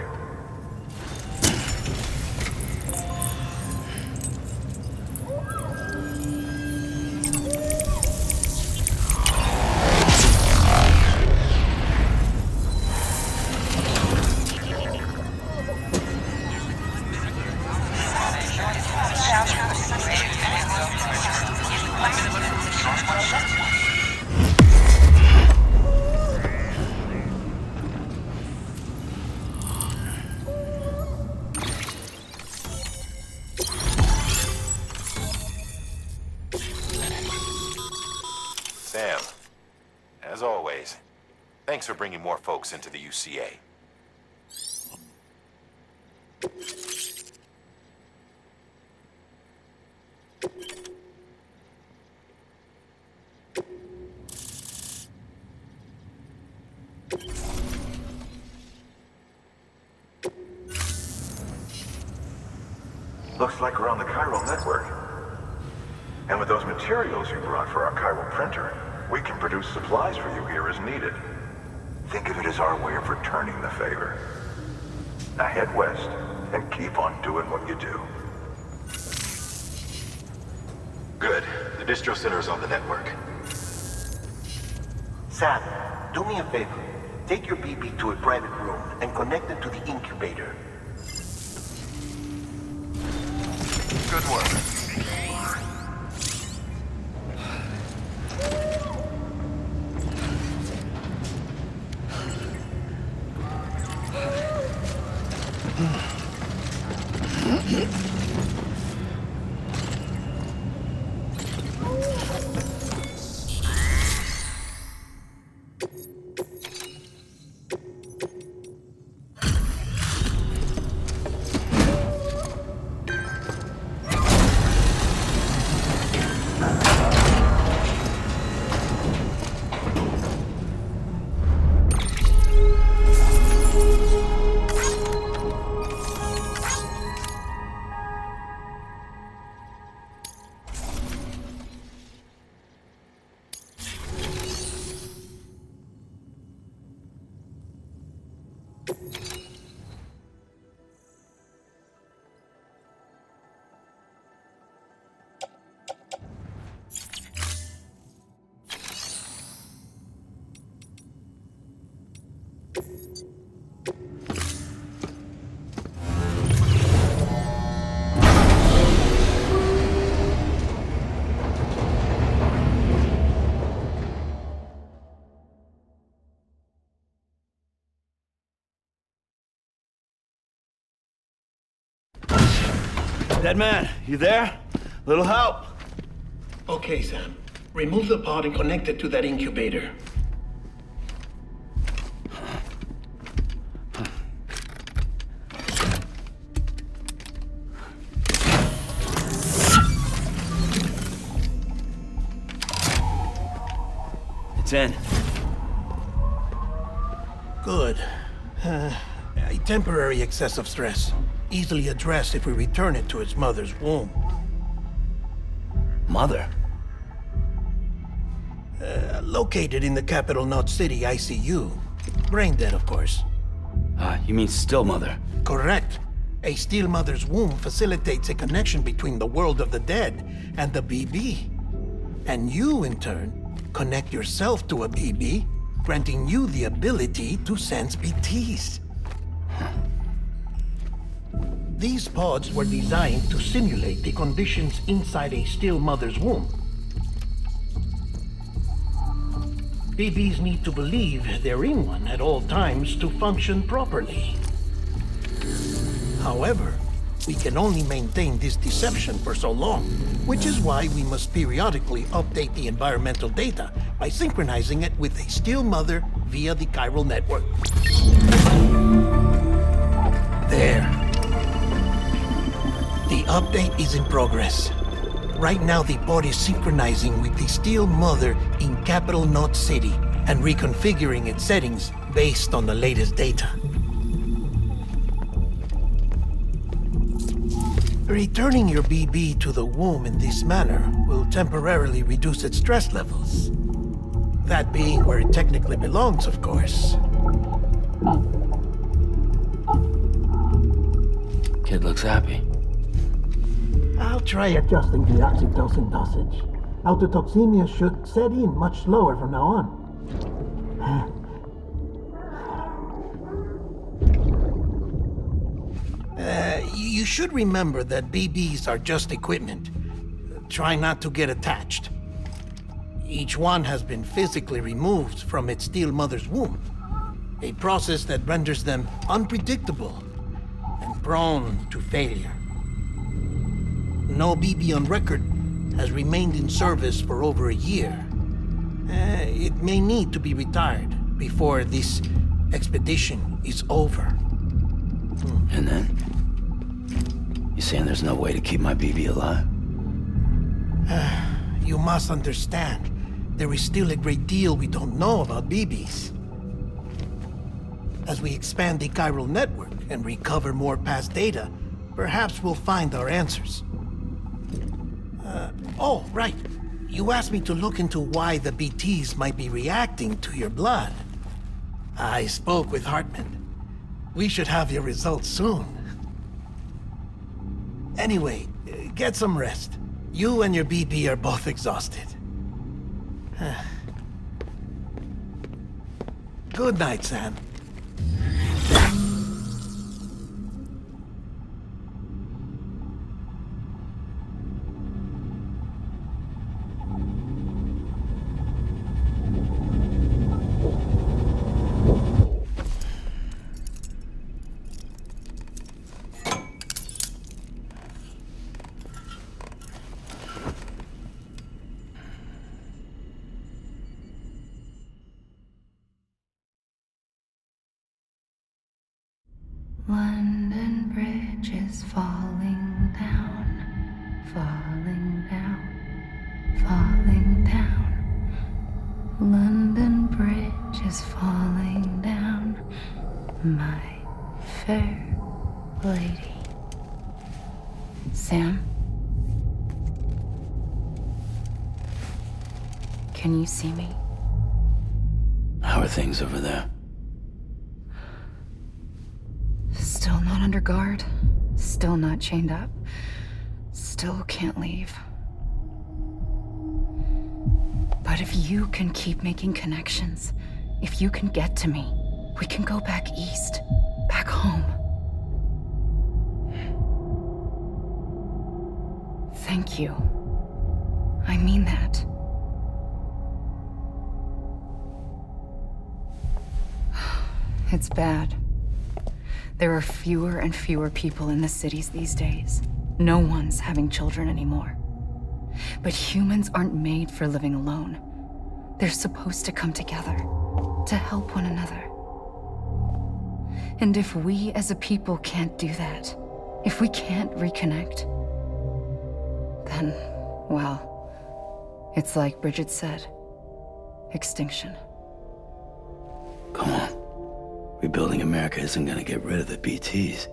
Sam, as always, thanks for bringing more folks into the UCA. Looks like we're on the chiral network. And with those materials you brought for our chiral printer, we can produce supplies for you here as needed. Think of it as our way of returning the favor. Now head west, and keep on doing what you do. Good. The distro center is on the network. Sam, do me a favor. Take your BB to a private room and connect it to the incubator. Good work. Dead man, you there? Little help? Okay, Sam. Remove the pod and connect it to that incubator. It's in. Good. A temporary excess of stress. Easily addressed if we return it to its mother's womb. Mother? Located in the capital Knot City ICU. Brain dead, of course. You mean still mother? Correct. A still mother's womb facilitates a connection between the world of the dead and the BB. And you, in turn, connect yourself to a BB, granting you the ability to sense BTs. These pods were designed to simulate the conditions inside a still mother's womb. BBs need to believe they're in one at all times to function properly. However, we can only maintain this deception for so long, which is why we must periodically update the environmental data by synchronizing it with a still mother via the chiral network. There. The update is in progress. Right now, the pod is synchronizing with the still mother in capital Knot City and reconfiguring its settings based on the latest data. Returning your BB to the womb in this manner will temporarily reduce its stress levels. That being where it technically belongs, of course. Kid looks happy. I'll try adjusting the oxytocin dosage. Autotoxemia should set in much slower from now on. You should remember that BBs are just equipment. Try not to get attached. Each one has been physically removed from its still mother's womb. A process that renders them unpredictable and prone to failure. No BB on record has remained in service for over a year. It may need to be retired before this expedition is over. And then? You saying there's no way to keep my BB alive? You must understand, there is still a great deal we don't know about BBs. As we expand the chiral network and recover more past data, Perhaps we'll find our answers. Oh, right. You asked me to look into why the BTs might be reacting to your blood. I spoke with Hartman. We should have your results soon. Anyway, get some rest. You and your BB are both exhausted. Good night, Sam. London Bridge is falling down, falling down, falling down. London Bridge is falling down, my fair lady. Sam? Can you see me? How are things over there? Still not under guard, still not chained up, still can't leave. But if you can keep making connections, if you can get to me, we can go back east, back home. Thank you. I mean that. It's bad. There are fewer and fewer people in the cities these days. No one's having children anymore. But humans aren't made for living alone. They're supposed to come together, to help one another. And if we as a people can't do that, if we can't reconnect, then, well, it's like Bridget said, extinction. Come on. Rebuilding America isn't gonna get rid of the BTs.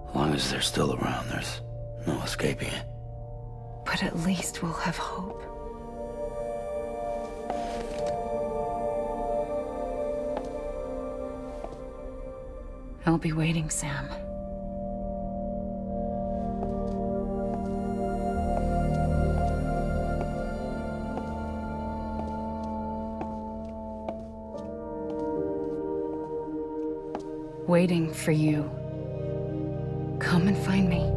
As long as they're still around, there's no escaping it. But at least we'll have hope. I'll be waiting, Sam. Waiting for you. Come and find me.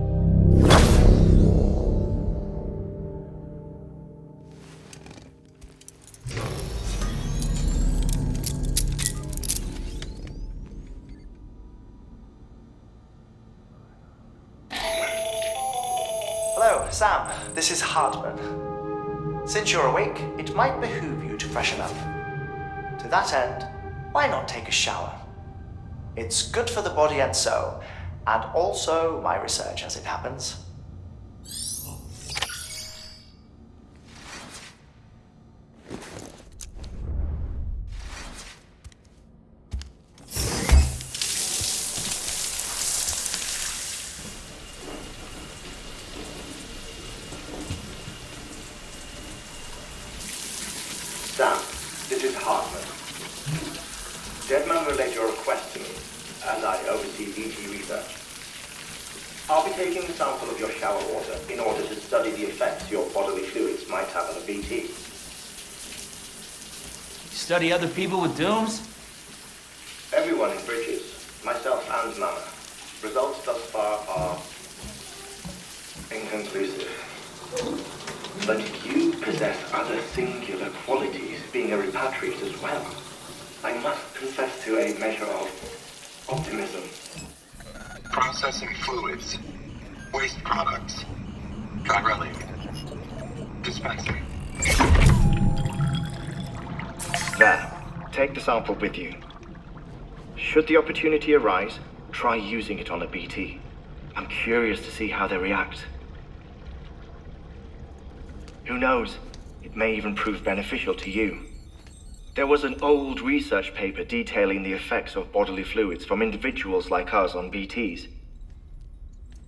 Hello, Sam. This is Hartman. Since you're awake, it might behoove you to freshen up. To that end, why not take a shower? It's good for the body and soul, and also my research as it happens. Sam, this is Hartman. Deadman relayed your request to me, as I oversee BT research. I'll be taking a sample of your shower water in order to study the effects your bodily fluids might have on a BT. You study other people with dooms? Everyone in Bridges, myself and Mama. Results thus far are inconclusive. But you possess other singular qualities, being a repatriate as well. I must confess to a measure of optimism. Processing fluids. Waste products. Chiralium. Dispensing. There. Take the sample with you. Should the opportunity arise, try using it on a BT. I'm curious to see how they react. Who knows? It may even prove beneficial to you. There was an old research paper detailing the effects of bodily fluids from individuals like us on BTs.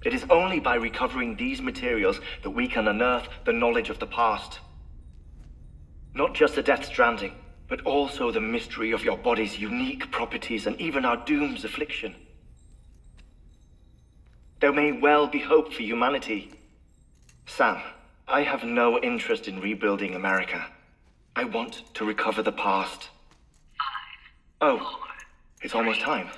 It is only by recovering these materials that we can unearth the knowledge of the past. Not just the Death Stranding, but also the mystery of your body's unique properties and even our doom's affliction. There may well be hope for humanity. Sam, I have no interest in rebuilding America. I want to recover the past. 5, 4, oh, it's almost time.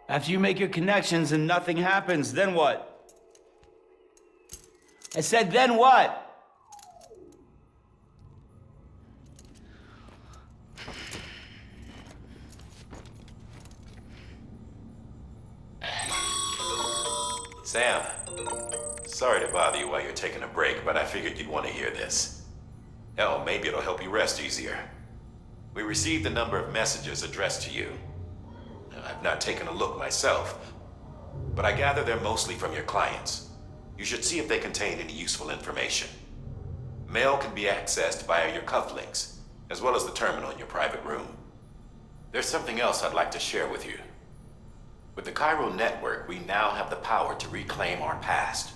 After you make your connections and nothing happens, then what? I said, then what? Sam, sorry to bother you while you're taking a break, but I figured you'd want to hear this. Hell, maybe it'll help you rest easier. We received a number of messages addressed to you. I've not taken a look myself, but I gather they're mostly from your clients. You should see if they contain any useful information. Mail can be accessed via your cufflinks, as well as the terminal in your private room. There's something else I'd like to share with you. With the Chiral Network, we now have the power to reclaim our past.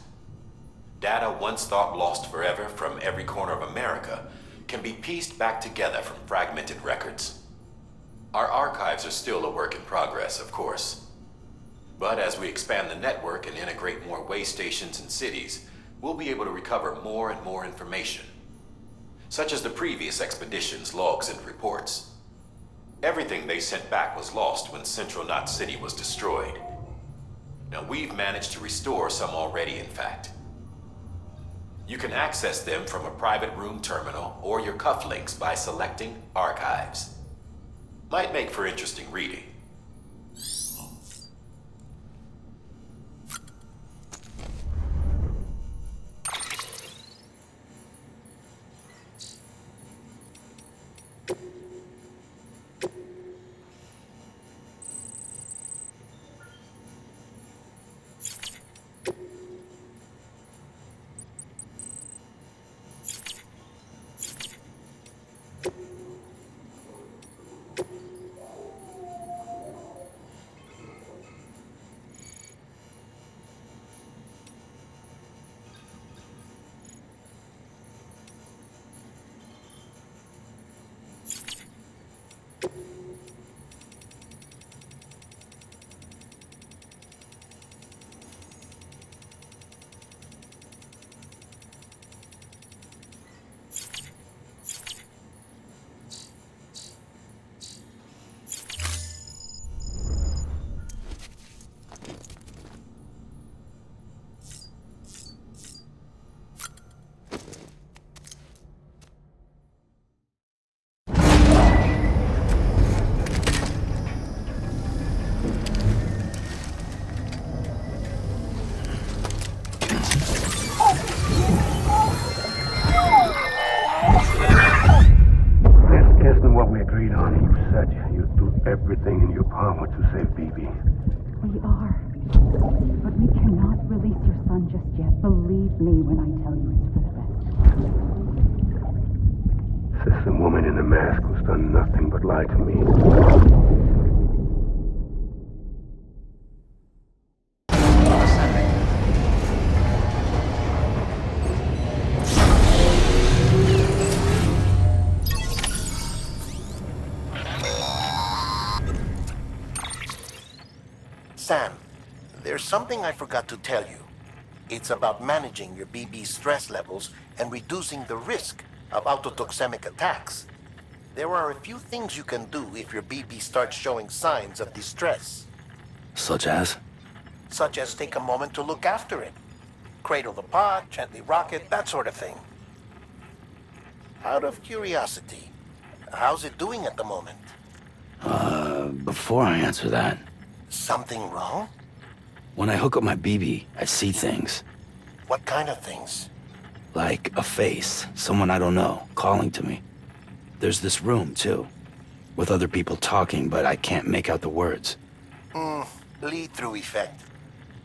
Data once thought lost forever from every corner of America can be pieced back together from fragmented records. Our archives are still a work in progress, of course. But as we expand the network and integrate more way stations and cities, we'll be able to recover more and more information, such as the previous expedition's logs and reports. Everything they sent back was lost when Central Knot City was destroyed. Now, we've managed to restore some already, in fact. You can access them from a private room terminal or your cufflinks by selecting Archives. Might make for interesting reading. Everything in your power to save BB. We are. But we cannot release your son just yet. Believe me when I tell you it's for the best. Says the woman in the mask who's done nothing but lie to me. Sam, there's something I forgot to tell you. It's about managing your BB stress levels and reducing the risk of autotoxemic attacks. There are a few things you can do if your BB starts showing signs of distress. Such as? Such as take a moment to look after it. Cradle the pod, gently rock it, that sort of thing. Out of curiosity, how's it doing at the moment? Before I answer that... Something wrong? When I hook up my BB, I see things. What kind of things? Like a face, someone I don't know, calling to me. There's this room, too, with other people talking, but I can't make out the words. Lead-through effect.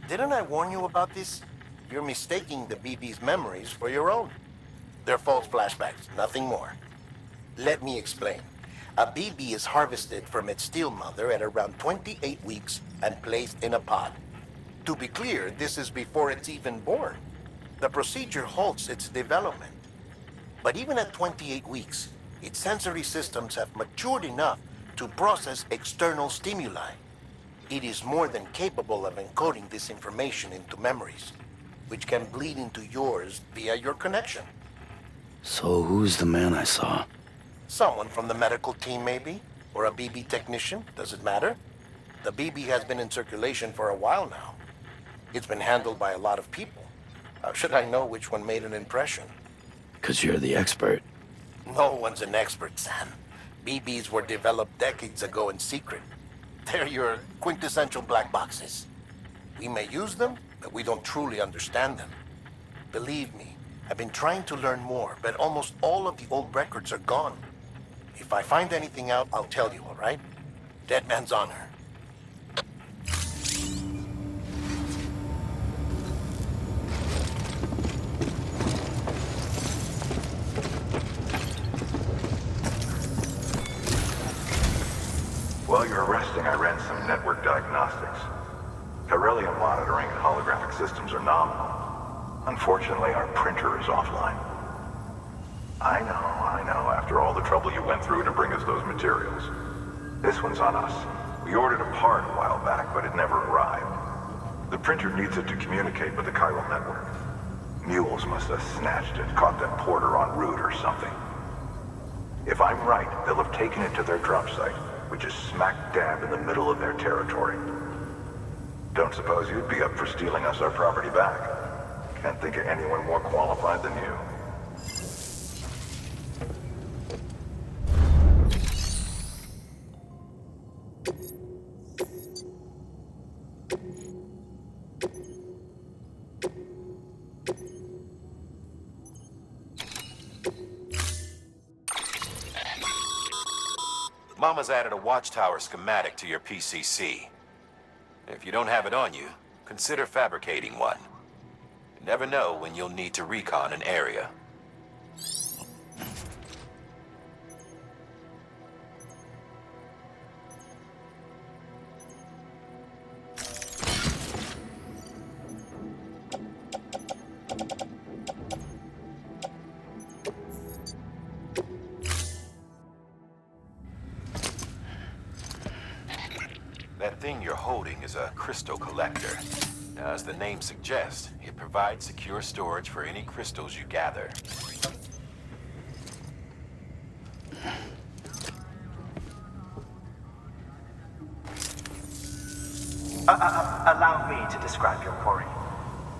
Didn't I warn you about this? You're mistaking the BB's memories for your own. They're false flashbacks, nothing more. Let me explain. A BB is harvested from its steel mother at around 28 weeks and placed in a pod. To be clear, this is before it's even born. The procedure halts its development. But even at 28 weeks, its sensory systems have matured enough to process external stimuli. It is more than capable of encoding this information into memories, which can bleed into yours via your connection. So who's the man I saw? Someone from the medical team, maybe? Or a BB technician? Does it matter? The BB has been in circulation for a while now. It's been handled by a lot of people. How should I know which one made an impression? 'Cause you're the expert. No one's an expert, Sam. BBs were developed decades ago in secret. They're your quintessential black boxes. We may use them, but we don't truly understand them. Believe me, I've been trying to learn more, but almost all of the old records are gone. If I find anything out, I'll tell you, all right? Dead man's honor. While you're resting, I ran some network diagnostics. Beryllium monitoring and holographic systems are nominal. Unfortunately, our printer is offline. I know, after all the trouble you went through to bring us those materials. This one's on us. We ordered a part a while back, but it never arrived. The printer needs it to communicate with the chiral network. Mules must have snatched it, caught that porter en route or something. If I'm right, they'll have taken it to their drop site, which is smack dab in the middle of their territory. Don't suppose you'd be up for stealing us our property back? Can't think of anyone more qualified than you. Mama's added a watchtower schematic to your PCC. If you don't have it on you, consider fabricating one. You never know when you'll need to recon an area. That thing you're holding is a crystal collector. Now, as the name suggests, it provides secure storage for any crystals you gather. Allow me to describe your quarry.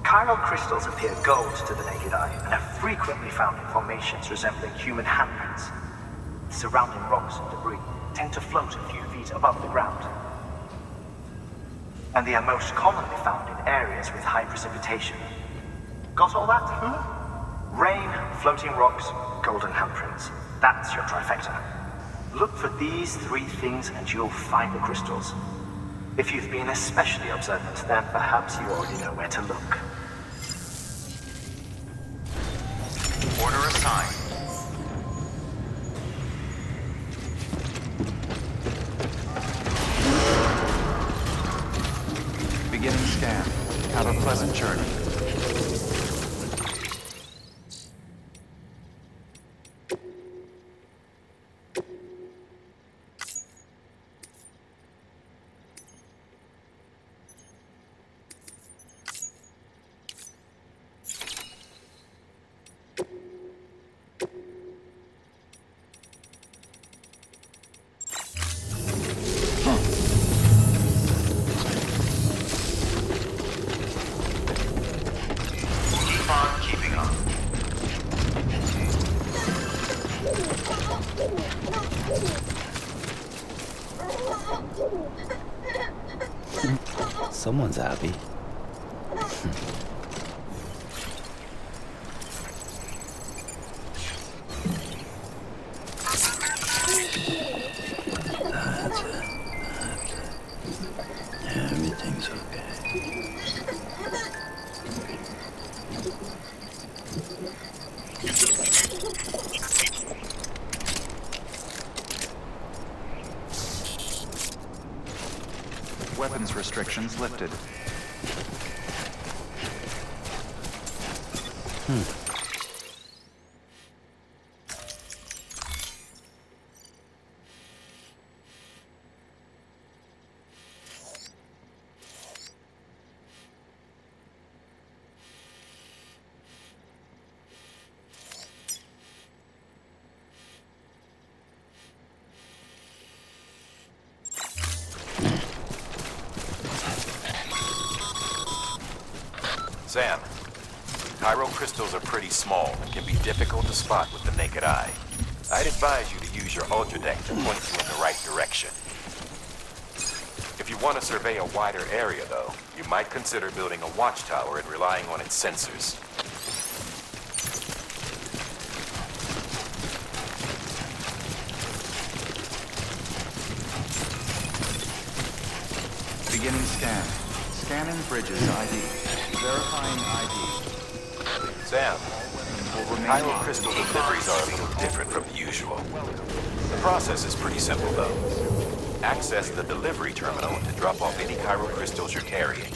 Chiral crystals appear gold to the naked eye and are frequently found in formations resembling human handprints. Surrounding rocks and debris tend to float a few feet above the ground. And they are most commonly found in areas with high precipitation. Got all that? Rain, floating rocks, golden handprints. That's your trifecta. Look for these three things and you'll find the crystals. If you've been especially observant, then perhaps you already know where to look. Order assigned. Beginning scan. Have a pleasant journey. Someone's happy. That's it. Everything's okay. weapons restrictions lifted. Sam, Chiral crystals are pretty small and can be difficult to spot with the naked eye. I'd advise you to use your ultra deck to point you in the right direction. If you want to survey a wider area, though, you might consider building a watchtower and relying on its sensors. Beginning scan. Scanning bridges ID. Verifying ID. Sam, Chiral crystal deliveries are a little different from the usual. The process is pretty simple, though. Access the delivery terminal to drop off any Chiral crystals you're carrying.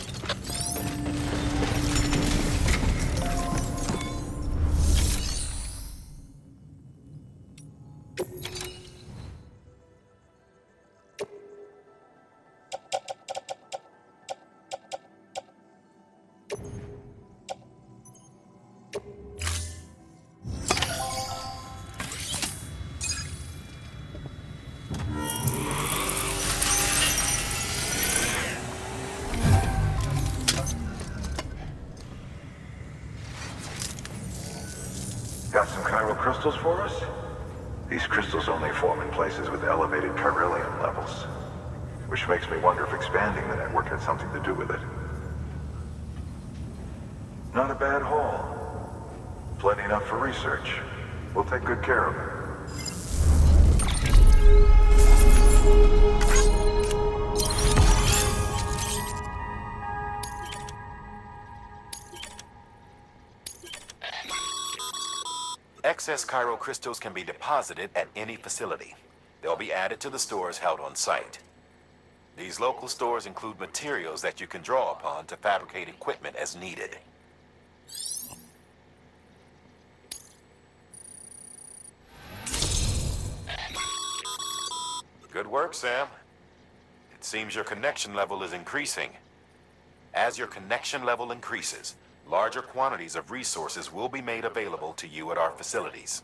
Got some chiral crystals for us? These crystals only form in places with elevated chiralium levels. Which makes me wonder if expanding the network had something to do with it. Not a bad haul. Plenty enough for research. We'll take good care of it. Excess chiral crystals can be deposited at any facility. They'll be added to the stores held on site. These local stores include materials that you can draw upon to fabricate equipment as needed. Good work, Sam. It seems your connection level is increasing. As your connection level increases, larger quantities of resources will be made available to you at our facilities.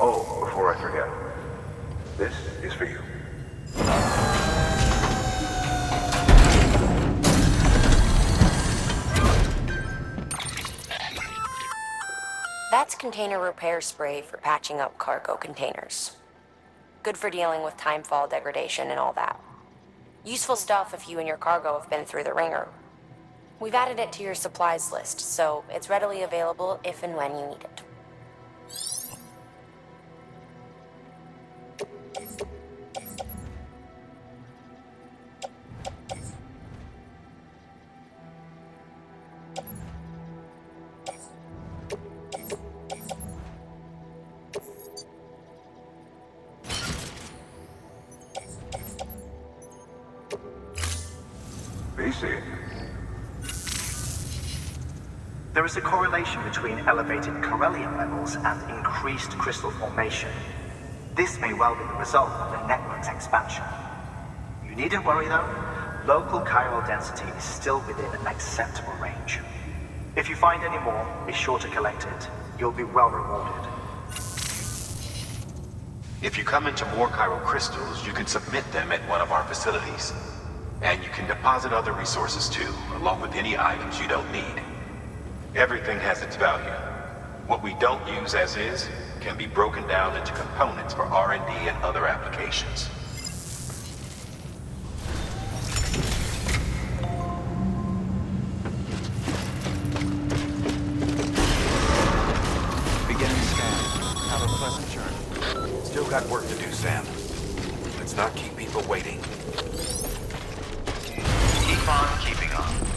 Oh, before I forget, this is for you. That's container repair spray for patching up cargo containers. Good for dealing with timefall degradation and all that. Useful stuff if you and your cargo have been through the ringer. We've added it to your supplies list, so it's readily available if and when you need it. BC. There is a correlation between elevated chiralium levels and increased crystal formation. This may well be the result of the network's expansion. You needn't worry though. Local chiral density is still within an acceptable range. If you find any more, be sure to collect it. You'll be well rewarded. If you come into more chiral crystals, you can submit them at one of our facilities. And you can deposit other resources too, along with any items you don't need. Everything has its value. What we don't use as is can be broken down into components for R&D and other applications. a pleasant journey. Still got work to do, Sam. Let's not keep people waiting. Keep on keeping on.